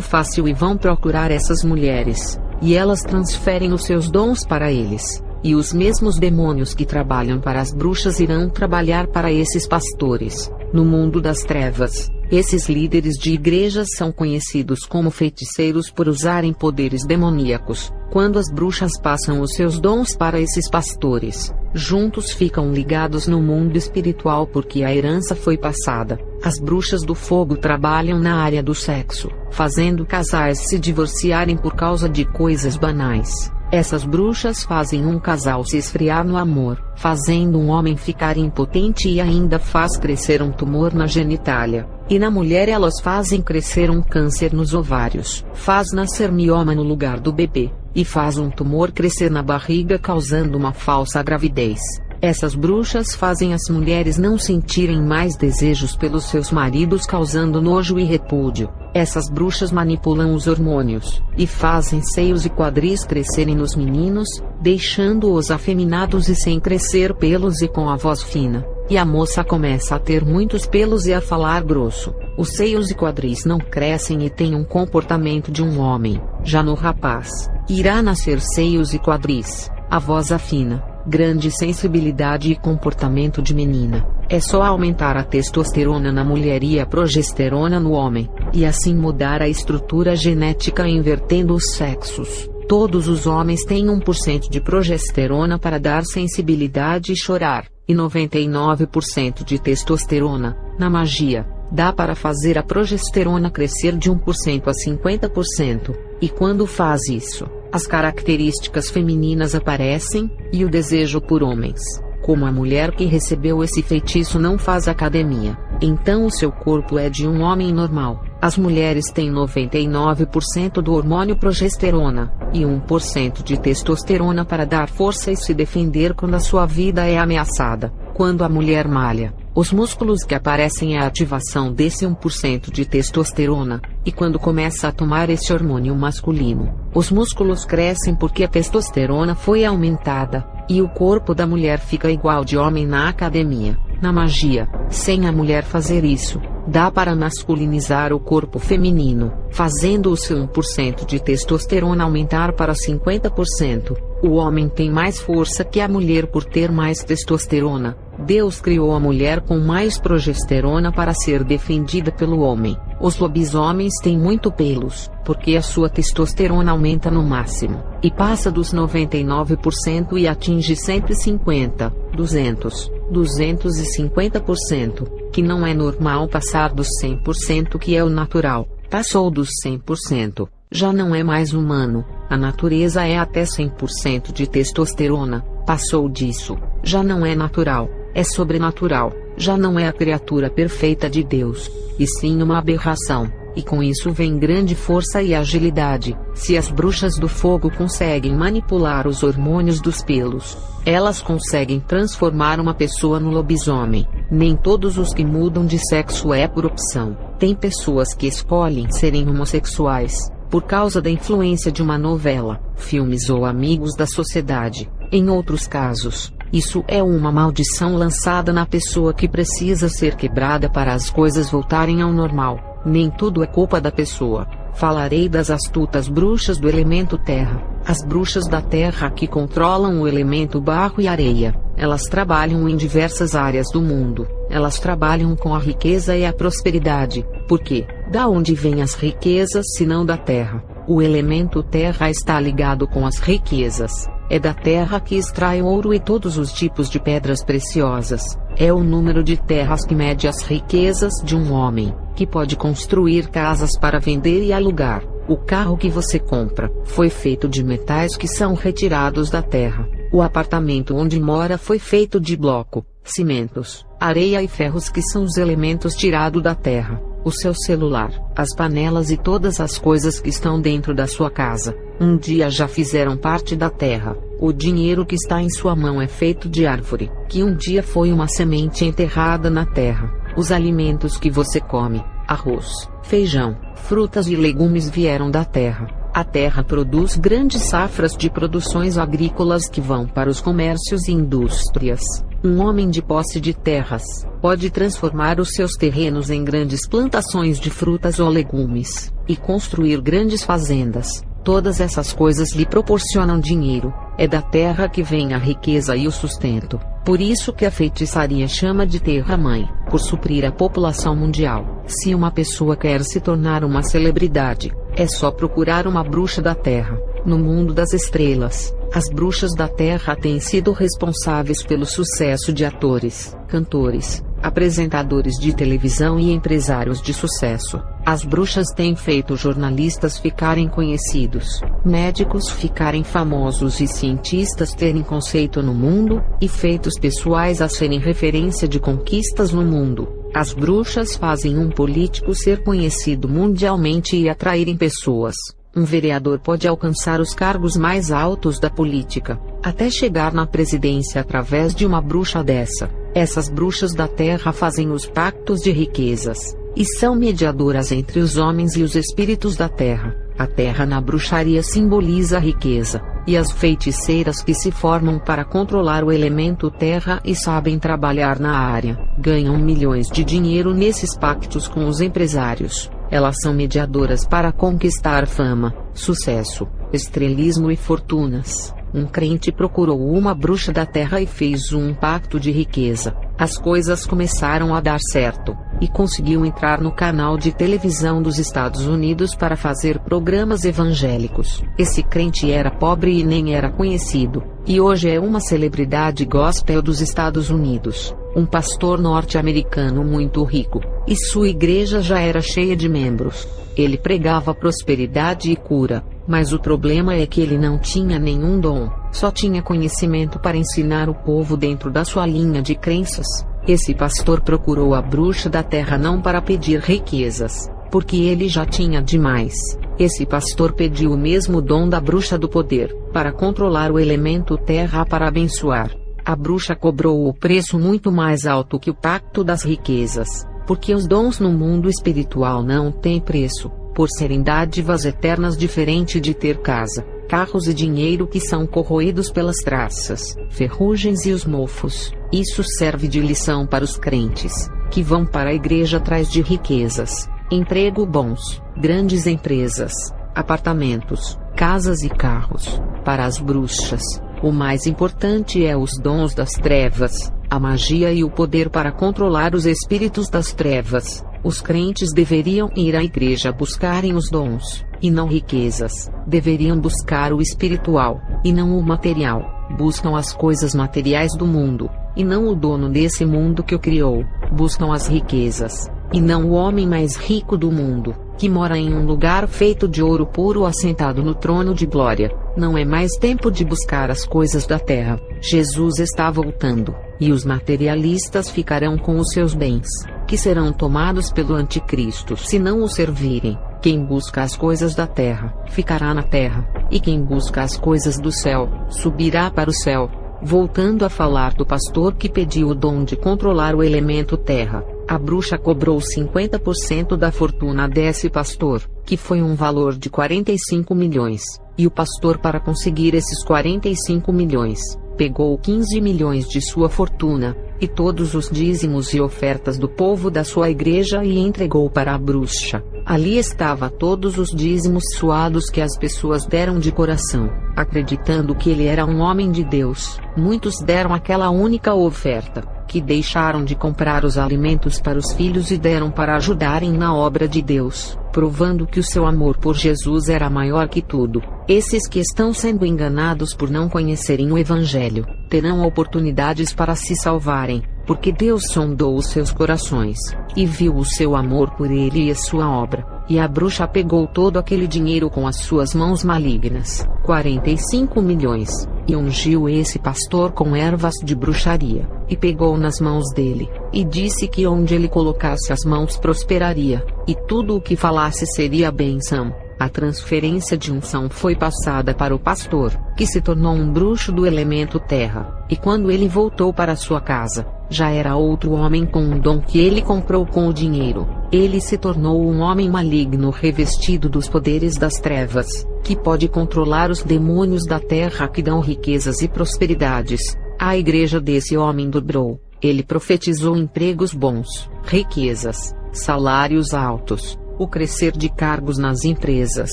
fácil e vão procurar essas mulheres, e elas transferem os seus dons para eles. E os mesmos demônios que trabalham para as bruxas irão trabalhar para esses pastores. No mundo das trevas, esses líderes de igrejas são conhecidos como feiticeiros por usarem poderes demoníacos. Quando as bruxas passam os seus dons para esses pastores, juntos ficam ligados no mundo espiritual porque a herança foi passada. As bruxas do fogo trabalham na área do sexo, fazendo casais se divorciarem por causa de coisas banais. Essas bruxas fazem um casal se esfriar no amor, fazendo um homem ficar impotente e ainda faz crescer um tumor na genitália. E na mulher elas fazem crescer um câncer nos ovários, faz nascer mioma no lugar do bebê, e faz um tumor crescer na barriga causando uma falsa gravidez. Essas bruxas fazem as mulheres não sentirem mais desejos pelos seus maridos causando nojo e repúdio. Essas bruxas manipulam os hormônios, e fazem seios e quadris crescerem nos meninos, deixando-os afeminados e sem crescer pelos e com a voz fina. E a moça começa a ter muitos pelos e a falar grosso. Os seios e quadris não crescem e têm um comportamento de um homem. Já no rapaz, irá nascer seios e quadris, a voz afina, grande sensibilidade e comportamento de menina. É só aumentar a testosterona na mulher e a progesterona no homem, e assim mudar a estrutura genética invertendo os sexos. Todos os homens têm 1% de progesterona para dar sensibilidade e chorar, e 99% de testosterona. Na magia, dá para fazer a progesterona crescer de 1% a 50%, e quando faz isso, as características femininas aparecem, e o desejo por homens. Como a mulher que recebeu esse feitiço não faz academia, então o seu corpo é de um homem normal. As mulheres têm 99% do hormônio progesterona, e 1% de testosterona para dar força e se defender quando a sua vida é ameaçada. Quando a mulher malha, os músculos que aparecem é a ativação desse 1% de testosterona, e quando começa a tomar esse hormônio masculino, os músculos crescem porque a testosterona foi aumentada, e o corpo da mulher fica igual de homem na academia. Na magia, sem a mulher fazer isso, dá para masculinizar o corpo feminino, fazendo o seu 1% de testosterona aumentar para 50%. O homem tem mais força que a mulher por ter mais testosterona. Deus criou a mulher com mais progesterona para ser defendida pelo homem. Os lobisomens têm muito pelos, porque a sua testosterona aumenta no máximo, e passa dos 99% e atinge 150, 200, 250%, que não é normal passar dos 100% que é o natural. Passou dos 100%, já não é mais humano. A natureza é até 100% de testosterona. Passou disso, já não é natural, é sobrenatural. Já não é a criatura perfeita de Deus, e sim uma aberração. E com isso vem grande força e agilidade. Se as bruxas do fogo conseguem manipular os hormônios dos pelos, elas conseguem transformar uma pessoa no lobisomem. Nem todos os que mudam de sexo é por opção. Tem pessoas que escolhem serem homossexuais, por causa da influência de uma novela, filmes ou amigos da sociedade. Em outros casos, isso é uma maldição lançada na pessoa que precisa ser quebrada para as coisas voltarem ao normal. Nem tudo é culpa da pessoa. Falarei das astutas bruxas do elemento terra. As bruxas da terra que controlam o elemento barro e areia. Elas trabalham em diversas áreas do mundo. Elas trabalham com a riqueza e a prosperidade. Por quê? Da onde vêm as riquezas se não da terra? O elemento terra está ligado com as riquezas. É da terra que extrai o ouro e todos os tipos de pedras preciosas. É o número de terras que mede as riquezas de um homem, que pode construir casas para vender e alugar. O carro que você compra foi feito de metais que são retirados da terra. O apartamento onde mora foi feito de bloco, cimentos, areia e ferros que são os elementos tirados da terra. O seu celular, as panelas e todas as coisas que estão dentro da sua casa, um dia já fizeram parte da terra. O dinheiro que está em sua mão é feito de árvore, que um dia foi uma semente enterrada na terra. Os alimentos que você come, arroz, feijão, frutas e legumes vieram da terra. A terra produz grandes safras de produções agrícolas que vão para os comércios e indústrias. Um homem de posse de terras pode transformar os seus terrenos em grandes plantações de frutas ou legumes, e construir grandes fazendas. Todas essas coisas lhe proporcionam dinheiro. É da terra que vem a riqueza e o sustento. Por isso que a feitiçaria chama de terra-mãe, por suprir a população mundial. Se uma pessoa quer se tornar uma celebridade, é só procurar uma bruxa da terra. No mundo das estrelas, as bruxas da Terra têm sido responsáveis pelo sucesso de atores, cantores, apresentadores de televisão e empresários de sucesso. As bruxas têm feito jornalistas ficarem conhecidos, médicos ficarem famosos e cientistas terem conceito no mundo, e feitos pessoais a serem referência de conquistas no mundo. As bruxas fazem um político ser conhecido mundialmente e atraírem pessoas. Um vereador pode alcançar os cargos mais altos da política, até chegar na presidência através de uma bruxa dessa. Essas bruxas da Terra fazem os pactos de riquezas, e são mediadoras entre os homens e os espíritos da Terra. A Terra na bruxaria simboliza a riqueza, e as feiticeiras que se formam para controlar o elemento Terra e sabem trabalhar na área, ganham milhões de dinheiro nesses pactos com os empresários. Elas são mediadoras para conquistar fama, sucesso, estrelismo e fortunas. Um crente procurou uma bruxa da Terra e fez um pacto de riqueza. As coisas começaram a dar certo, e conseguiu entrar no canal de televisão dos Estados Unidos para fazer programas evangélicos. Esse crente era pobre e nem era conhecido, e hoje é uma celebridade gospel dos Estados Unidos. Um pastor norte-americano muito rico, e sua igreja já era cheia de membros. Ele pregava prosperidade e cura, mas o problema é que ele não tinha nenhum dom, só tinha conhecimento para ensinar o povo dentro da sua linha de crenças. Esse pastor procurou a bruxa da Terra não para pedir riquezas, porque ele já tinha demais. Esse pastor pediu o mesmo dom da bruxa do poder, para controlar o elemento Terra para abençoar. A bruxa cobrou o preço muito mais alto que o pacto das riquezas, porque os dons no mundo espiritual não têm preço, por serem dádivas eternas, diferente de ter casa, carros e dinheiro que são corroídos pelas traças, ferrugens e os mofos. Isso serve de lição para os crentes, que vão para a igreja atrás de riquezas, emprego bons, grandes empresas, apartamentos, casas e carros. Para as bruxas, o mais importante é os dons das trevas, a magia e o poder para controlar os espíritos das trevas. Os crentes deveriam ir à igreja buscarem os dons, e não riquezas. Deveriam buscar o espiritual, e não o material. Buscam as coisas materiais do mundo, e não o dono desse mundo que o criou. Buscam as riquezas, e não o homem mais rico do mundo, que mora em um lugar feito de ouro puro assentado no trono de glória. Não é mais tempo de buscar as coisas da terra. Jesus está voltando, e os materialistas ficarão com os seus bens, que serão tomados pelo anticristo se não o servirem. Quem busca as coisas da terra, ficará na terra, e quem busca as coisas do céu, subirá para o céu. Voltando a falar do pastor que pediu o dom de controlar o elemento terra, a bruxa cobrou 50% da fortuna desse pastor, que foi um valor de 45 milhões, e o pastor, para conseguir esses 45 milhões, pegou 15 milhões de sua fortuna, e todos os dízimos e ofertas do povo da sua igreja, e entregou para a bruxa. Ali estava todos os dízimos suados que as pessoas deram de coração, acreditando que ele era um homem de Deus. Muitos deram aquela única oferta, que deixaram de comprar os alimentos para os filhos e deram para ajudarem na obra de Deus, provando que o seu amor por Jesus era maior que tudo. Esses que estão sendo enganados por não conhecerem o Evangelho, terão oportunidades para se salvarem, porque Deus sondou os seus corações, e viu o seu amor por ele e a sua obra. E a bruxa pegou todo aquele dinheiro com as suas mãos malignas, 45 milhões, e ungiu esse pastor com ervas de bruxaria, e pegou nas mãos dele, e disse que onde ele colocasse as mãos prosperaria, e tudo o que falasse seria bênção. A transferência de unção foi passada para o pastor, que se tornou um bruxo do elemento terra, e quando ele voltou para sua casa, já era outro homem com um dom que ele comprou com o dinheiro. Ele se tornou um homem maligno revestido dos poderes das trevas, que pode controlar os demônios da terra que dão riquezas e prosperidades. A igreja desse homem dobrou. Ele profetizou empregos bons, riquezas, salários altos, o crescer de cargos nas empresas,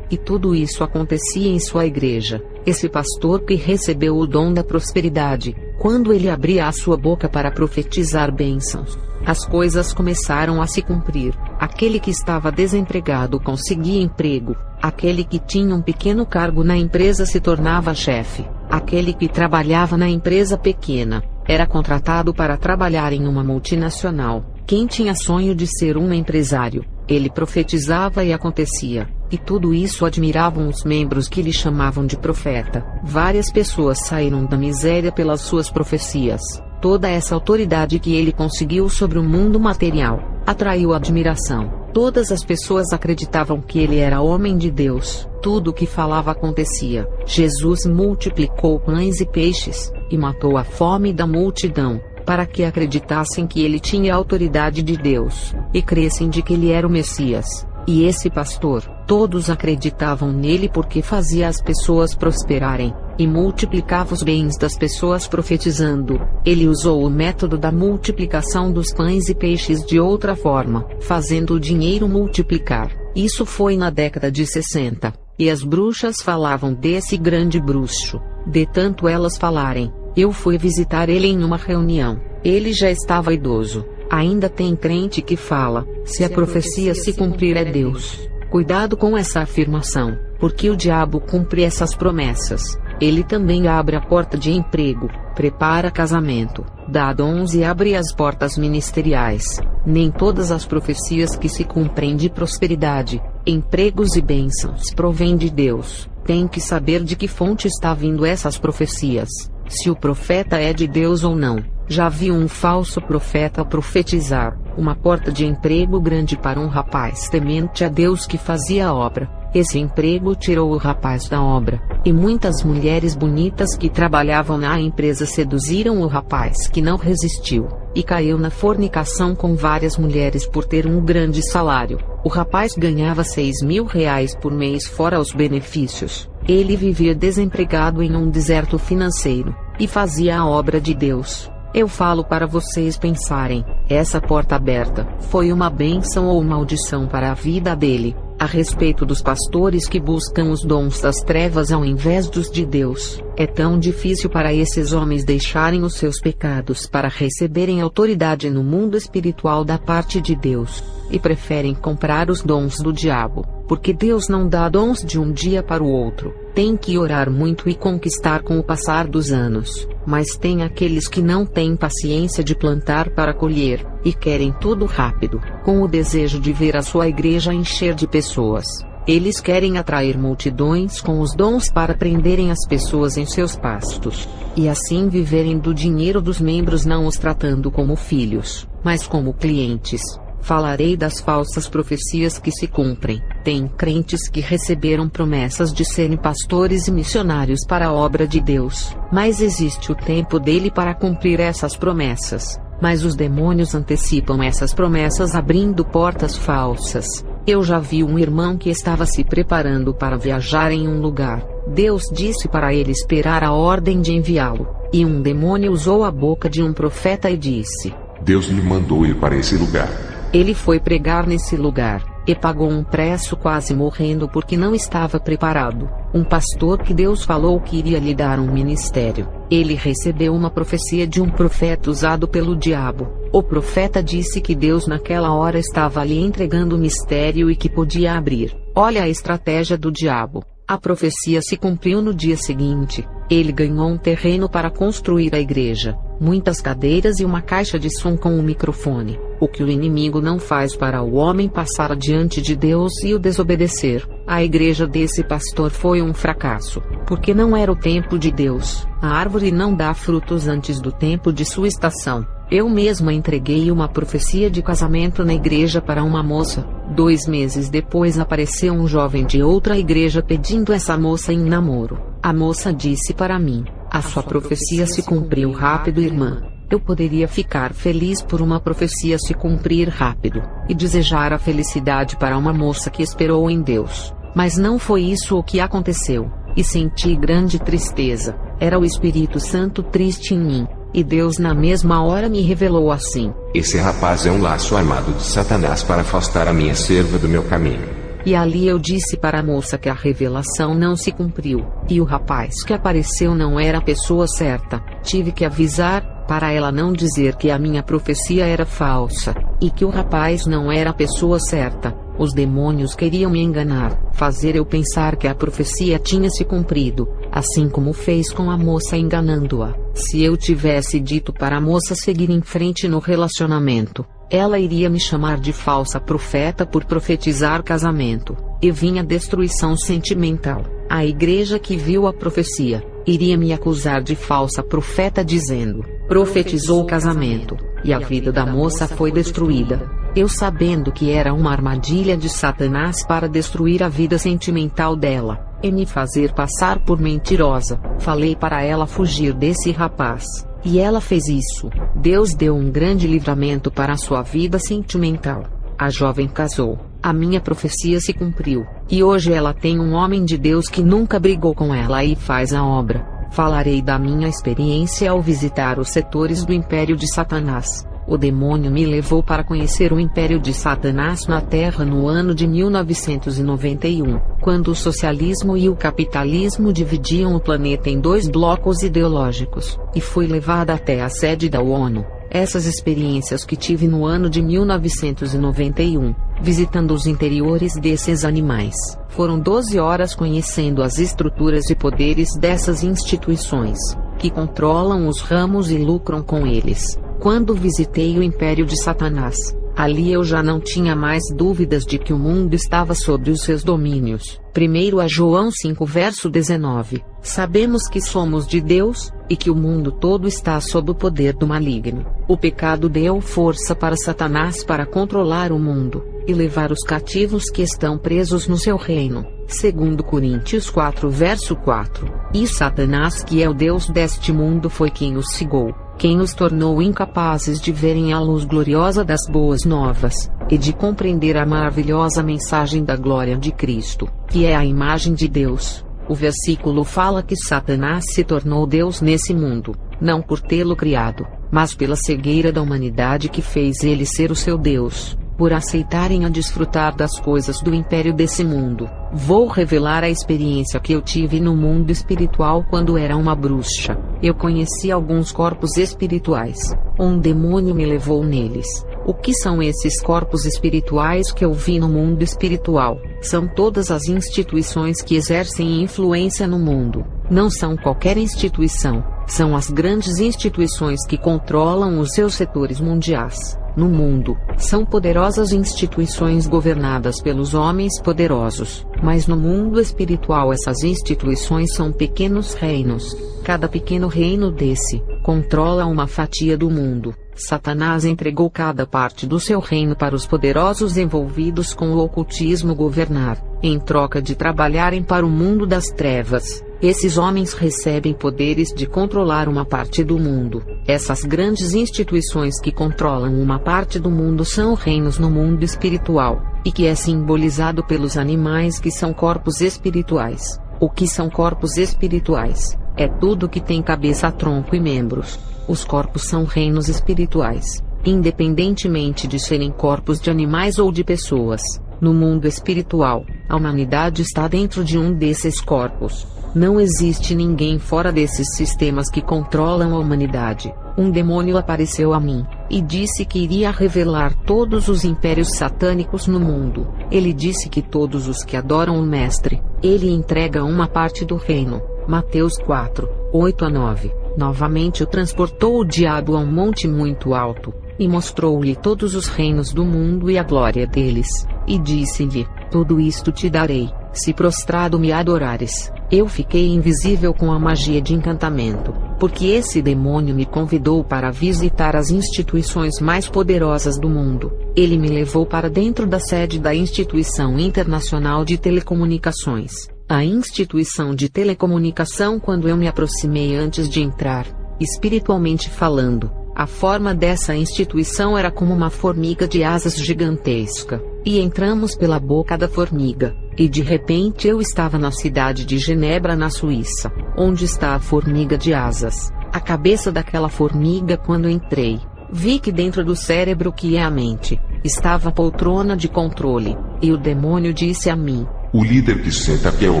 E tudo isso acontecia em sua igreja. Esse pastor que recebeu o dom da prosperidade, quando ele abria a sua boca para profetizar bênçãos, as coisas começaram a se cumprir. Aquele que estava desempregado conseguia emprego. Aquele que tinha um pequeno cargo na empresa se tornava chefe. Aquele que trabalhava na empresa pequena era contratado para trabalhar em uma multinacional. Quem tinha sonho de ser um empresário, ele profetizava e acontecia. E tudo isso admiravam os membros que lhe chamavam de profeta. Várias pessoas saíram da miséria pelas suas profecias. Toda essa autoridade que ele conseguiu sobre o mundo material atraiu admiração. Todas as pessoas acreditavam que ele era homem de Deus. Tudo o que falava acontecia. Jesus multiplicou pães e peixes e matou a fome da multidão, para que acreditassem que ele tinha a autoridade de Deus e crescem de que ele era o Messias. E esse pastor, todos acreditavam nele porque fazia as pessoas prosperarem e multiplicava os bens das pessoas profetizando. Ele usou o método da multiplicação dos pães e peixes de outra forma, fazendo o dinheiro multiplicar. Isso foi na década de 60, e as bruxas falavam desse grande bruxo. De tanto elas falarem, eu fui visitar ele em uma reunião. Ele já estava idoso. Ainda tem crente que fala, se a profecia se cumprir é Deus. Cuidado com essa afirmação, porque o diabo cumpre essas promessas. Ele também abre a porta de emprego, prepara casamento, dá dons e abre as portas ministeriais. Nem todas as profecias que se cumprem de prosperidade, empregos e bênçãos provêm de Deus. Tem que saber de que fonte está vindo essas profecias, se o profeta é de Deus ou não. Já vi um falso profeta profetizar uma porta de emprego grande para um rapaz temente a Deus que fazia a obra. Esse emprego tirou o rapaz da obra, e muitas mulheres bonitas que trabalhavam na empresa seduziram o rapaz que não resistiu, e caiu na fornicação com várias mulheres por ter um grande salário. O rapaz ganhava R$6.000 por mês fora os benefícios. Ele vivia desempregado em um deserto financeiro, e fazia a obra de Deus. Eu falo para vocês pensarem, essa porta aberta foi uma bênção ou maldição para a vida dele. A respeito dos pastores que buscam os dons das trevas ao invés dos de Deus, é tão difícil para esses homens deixarem os seus pecados para receberem autoridade no mundo espiritual da parte de Deus, e preferem comprar os dons do diabo, porque Deus não dá dons de um dia para o outro. Tem que orar muito e conquistar com o passar dos anos. Mas tem aqueles que não têm paciência de plantar para colher, e querem tudo rápido, com o desejo de ver a sua igreja encher de pessoas. Eles querem atrair multidões com os dons para prenderem as pessoas em seus pastos, e assim viverem do dinheiro dos membros, não os tratando como filhos, mas como clientes. Falarei das falsas profecias que se cumprem. Tem crentes que receberam promessas de serem pastores e missionários para a obra de Deus, mas existe o tempo dele para cumprir essas promessas. Mas os demônios antecipam essas promessas abrindo portas falsas. Eu já vi um irmão que estava se preparando para viajar em um lugar. Deus disse para ele esperar a ordem de enviá-lo, e um demônio usou a boca de um profeta e disse: Deus lhe mandou ir para esse lugar. Ele foi pregar nesse lugar, e pagou um preço quase morrendo porque não estava preparado. Um pastor que Deus falou que iria lhe dar um ministério. Ele recebeu uma profecia de um profeta usado pelo diabo. O profeta disse que Deus naquela hora estava lhe entregando o mistério e que podia abrir. Olha a estratégia do diabo. A profecia se cumpriu no dia seguinte. Ele ganhou um terreno para construir a igreja, muitas cadeiras e uma caixa de som com um microfone. O que o inimigo não faz para o homem passar adiante de Deus e o desobedecer. A igreja desse pastor foi um fracasso, porque não era o tempo de Deus. A árvore não dá frutos antes do tempo de sua estação. Eu mesma entreguei uma profecia de casamento na igreja para uma moça. 2 meses depois apareceu um jovem de outra igreja pedindo essa moça em namoro. A moça disse para mim: a sua profecia se cumpriu rápido, irmã. Eu poderia ficar feliz por uma profecia se cumprir rápido, e desejar a felicidade para uma moça que esperou em Deus. Mas não foi isso o que aconteceu, e senti grande tristeza. Era o Espírito Santo triste em mim. E Deus na mesma hora me revelou assim: esse rapaz é um laço armado de Satanás para afastar a minha serva do meu caminho. E ali eu disse para a moça que a revelação não se cumpriu, e o rapaz que apareceu não era a pessoa certa. Tive que avisar, para ela não dizer que a minha profecia era falsa, e que o rapaz não era a pessoa certa. Os demônios queriam me enganar, fazer eu pensar que a profecia tinha se cumprido, assim como fez com a moça enganando-a. Se eu tivesse dito para a moça seguir em frente no relacionamento, ela iria me chamar de falsa profeta por profetizar casamento, e vinha destruição sentimental. A igreja que viu a profecia iria me acusar de falsa profeta dizendo: profetizou o casamento, e a vida da moça foi destruída. Eu, sabendo que era uma armadilha de Satanás para destruir a vida sentimental dela, e me fazer passar por mentirosa, falei para ela fugir desse rapaz. E ela fez isso. Deus deu um grande livramento para a sua vida sentimental. A jovem casou. A minha profecia se cumpriu. E hoje ela tem um homem de Deus que nunca brigou com ela e faz a obra. Falarei da minha experiência ao visitar os setores do Império de Satanás. O demônio me levou para conhecer o Império de Satanás na Terra no ano de 1991, quando o socialismo e o capitalismo dividiam o planeta em dois blocos ideológicos, e fui levada até a sede da ONU. Essas experiências que tive no ano de 1991, visitando os interiores desses animais, foram 12 horas conhecendo as estruturas e poderes dessas instituições, que controlam os ramos e lucram com eles. Quando visitei o Império de Satanás, ali eu já não tinha mais dúvidas de que o mundo estava sob os seus domínios. 1 João 5 verso 19. Sabemos que somos de Deus, e que o mundo todo está sob o poder do maligno. O pecado deu força para Satanás para controlar o mundo, e levar os cativos que estão presos no seu reino. 2 Coríntios 4 verso 4. E Satanás, que é o Deus deste mundo, foi quem os cegou, quem os tornou incapazes de verem a luz gloriosa das boas novas, e de compreender a maravilhosa mensagem da glória de Cristo, que é a imagem de Deus. O versículo fala que Satanás se tornou Deus nesse mundo, não por tê-lo criado, mas pela cegueira da humanidade que fez ele ser o seu Deus, por aceitarem a desfrutar das coisas do império desse mundo. Vou revelar a experiência que eu tive no mundo espiritual quando era uma bruxa. Eu conheci alguns corpos espirituais. Um demônio me levou neles. O que são esses corpos espirituais que eu vi no mundo espiritual? São todas as instituições que exercem influência no mundo. Não são qualquer instituição, são as grandes instituições que controlam os seus setores mundiais. No mundo, são poderosas instituições governadas pelos homens poderosos, mas no mundo espiritual essas instituições são pequenos reinos. Cada pequeno reino desse controla uma fatia do mundo. Satanás entregou cada parte do seu reino para os poderosos envolvidos com o ocultismo governar, em troca de trabalharem para o mundo das trevas. Esses homens recebem poderes de controlar uma parte do mundo. Essas grandes instituições que controlam uma parte do mundo são reinos no mundo espiritual, e que é simbolizado pelos animais que são corpos espirituais. O que são corpos espirituais? É tudo que tem cabeça, tronco e membros. Os corpos são reinos espirituais, independentemente de serem corpos de animais ou de pessoas. No mundo espiritual, a humanidade está dentro de um desses corpos. Não existe ninguém fora desses sistemas que controlam a humanidade. Um demônio apareceu a mim, e disse que iria revelar todos os impérios satânicos no mundo. Ele disse que todos os que adoram o Mestre, ele entrega uma parte do reino. Mateus 4, 8-9. Novamente o transportou o diabo a um monte muito alto, e mostrou-lhe todos os reinos do mundo e a glória deles, e disse-lhe: tudo isto te darei, se prostrado me adorares. Eu fiquei invisível com a magia de encantamento, porque esse demônio me convidou para visitar as instituições mais poderosas do mundo. Ele me levou para dentro da sede da Instituição Internacional de Telecomunicações. A instituição de telecomunicação, quando eu me aproximei antes de entrar, espiritualmente falando, a forma dessa instituição era como uma formiga de asas gigantesca, e entramos pela boca da formiga, e de repente eu estava na cidade de Genebra, na Suíça, onde está a formiga de asas. A cabeça daquela formiga, quando entrei, vi que dentro do cérebro, que é a mente, estava a poltrona de controle, e o demônio disse a mim: o líder que senta aqui é o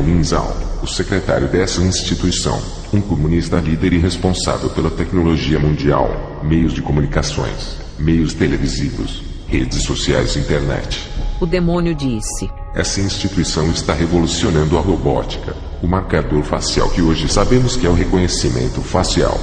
Lin Zhao, o secretário dessa instituição, um comunista líder e responsável pela tecnologia mundial, meios de comunicações, meios televisivos, redes sociais e internet. O demônio disse: essa instituição está revolucionando a robótica, o marcador facial que hoje sabemos que é o reconhecimento facial.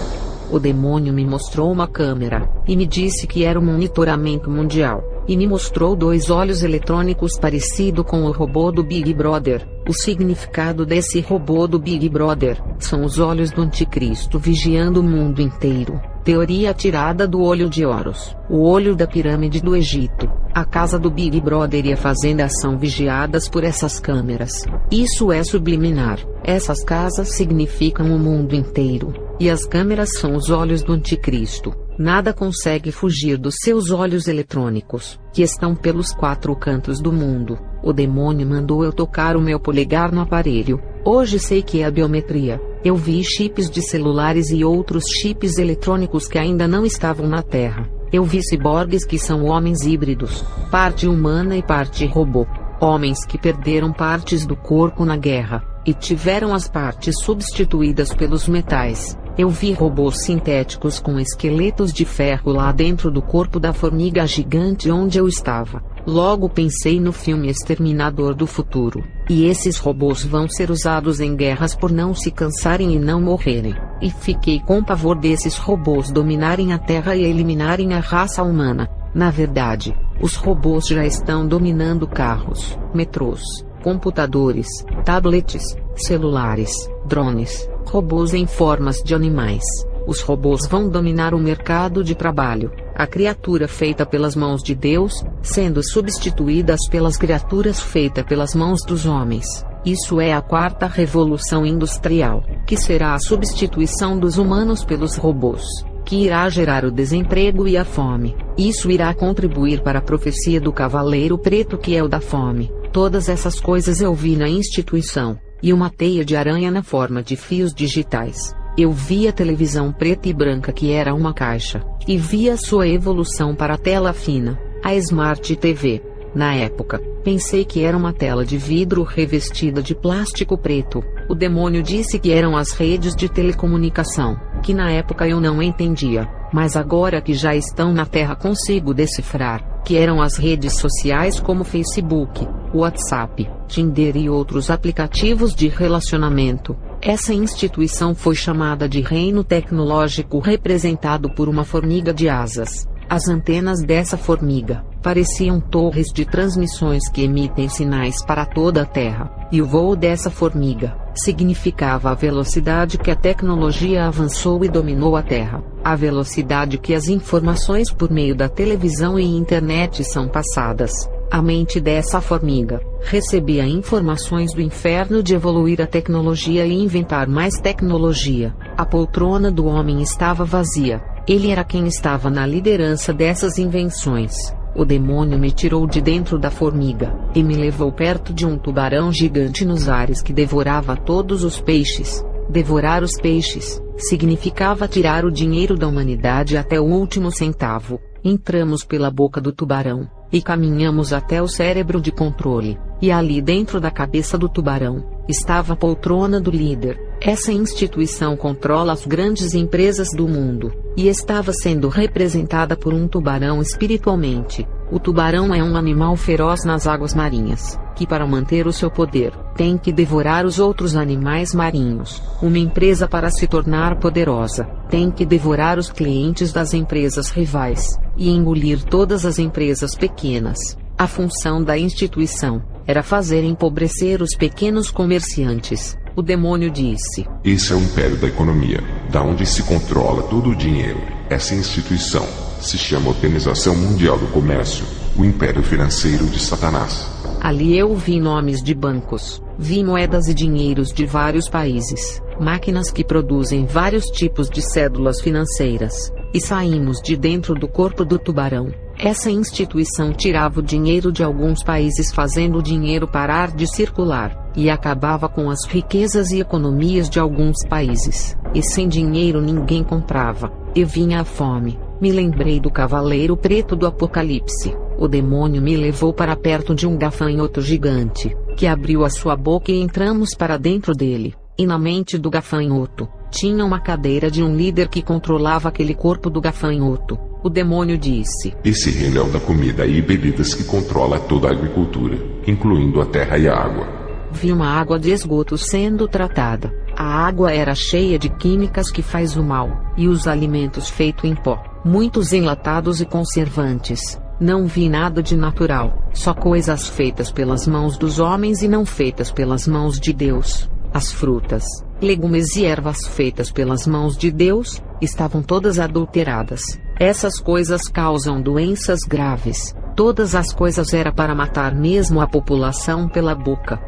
O demônio me mostrou uma câmera, e me disse que era um monitoramento mundial, e me mostrou 2 olhos eletrônicos parecido com o robô do Big Brother. O significado desse robô do Big Brother são os olhos do anticristo vigiando o mundo inteiro. Teoria tirada do olho de Horus, o olho da pirâmide do Egito. A casa do Big Brother e a fazenda são vigiadas por essas câmeras. Isso é subliminar. Essas casas significam o mundo inteiro, e as câmeras são os olhos do anticristo. Nada consegue fugir dos seus olhos eletrônicos, que estão pelos 4 cantos do mundo. O demônio mandou eu tocar o meu polegar no aparelho. Hoje sei que é a biometria. Eu vi chips de celulares e outros chips eletrônicos que ainda não estavam na Terra. Eu vi ciborgues que são homens híbridos, parte humana e parte robô. Homens que perderam partes do corpo na guerra, e tiveram as partes substituídas pelos metais. Eu vi robôs sintéticos com esqueletos de ferro lá dentro do corpo da formiga gigante onde eu estava. Logo pensei no filme Exterminador do Futuro. E esses robôs vão ser usados em guerras por não se cansarem e não morrerem. E fiquei com pavor desses robôs dominarem a Terra e eliminarem a raça humana. Na verdade, os robôs já estão dominando carros, metrôs, computadores, tablets, celulares, drones, robôs em formas de animais. Os robôs vão dominar o mercado de trabalho. A criatura feita pelas mãos de Deus, sendo substituídas pelas criaturas feitas pelas mãos dos homens. Isso é a 4ª revolução industrial, que será a substituição dos humanos pelos robôs, que irá gerar o desemprego e a fome. Isso irá contribuir para a profecia do Cavaleiro Preto, que é o da fome. Todas essas coisas eu vi na instituição, e uma teia de aranha na forma de fios digitais. Eu vi a televisão preta e branca que era uma caixa, e vi a sua evolução para a tela fina, a Smart TV. Na época, pensei que era uma tela de vidro revestida de plástico preto. O demônio disse que eram as redes de telecomunicação, que na época eu não entendia, mas agora que já estão na Terra consigo decifrar, que eram as redes sociais como Facebook, WhatsApp, Tinder e outros aplicativos de relacionamento. Essa instituição foi chamada de Reino Tecnológico, representado por uma formiga de asas. As antenas dessa formiga pareciam torres de transmissões que emitem sinais para toda a Terra, e o voo dessa formiga significava a velocidade que a tecnologia avançou e dominou a Terra, a velocidade que as informações por meio da televisão e internet são passadas. A mente dessa formiga recebia informações do inferno de evoluir a tecnologia e inventar mais tecnologia. A poltrona do homem estava vazia. Ele era quem estava na liderança dessas invenções. O demônio me tirou de dentro da formiga, e me levou perto de um tubarão gigante nos ares que devorava todos os peixes. Devorar os peixes significava tirar o dinheiro da humanidade até o último centavo. Entramos pela boca do tubarão, e caminhamos até o cérebro de controle, e ali dentro da cabeça do tubarão, estava a poltrona do líder. Essa instituição controla as grandes empresas do mundo, e estava sendo representada por um tubarão espiritualmente. O tubarão é um animal feroz nas águas marinhas, que para manter o seu poder, tem que devorar os outros animais marinhos. Uma empresa para se tornar poderosa, tem que devorar os clientes das empresas rivais, e engolir todas as empresas pequenas. A função da instituição era fazer empobrecer os pequenos comerciantes. O demônio disse: esse é o império da economia, da onde se controla todo o dinheiro. Essa instituição se chama Organização Mundial do Comércio, o império financeiro de Satanás. Ali eu vi nomes de bancos, vi moedas e dinheiros de vários países, máquinas que produzem vários tipos de cédulas financeiras, e saímos de dentro do corpo do tubarão. Essa instituição tirava o dinheiro de alguns países, fazendo o dinheiro parar de circular, e acabava com as riquezas e economias de alguns países. E sem dinheiro ninguém comprava, e vinha a fome. Me lembrei do Cavaleiro Preto do Apocalipse. O demônio me levou para perto de um gafanhoto gigante, que abriu a sua boca e entramos para dentro dele, e na mente do gafanhoto, tinha uma cadeira de um líder que controlava aquele corpo do gafanhoto. O demônio disse: Esse reino é o da comida e bebidas que controla toda a agricultura, incluindo a terra e a água. Vi uma água de esgoto sendo tratada. A água era cheia de químicas que faz o mal, e os alimentos feitos em pó, muitos enlatados e conservantes. Não vi nada de natural, só coisas feitas pelas mãos dos homens e não feitas pelas mãos de Deus. As frutas, legumes e ervas feitas pelas mãos de Deus, estavam todas adulteradas. Essas coisas causam doenças graves. Todas as coisas era para matar mesmo a população pela boca.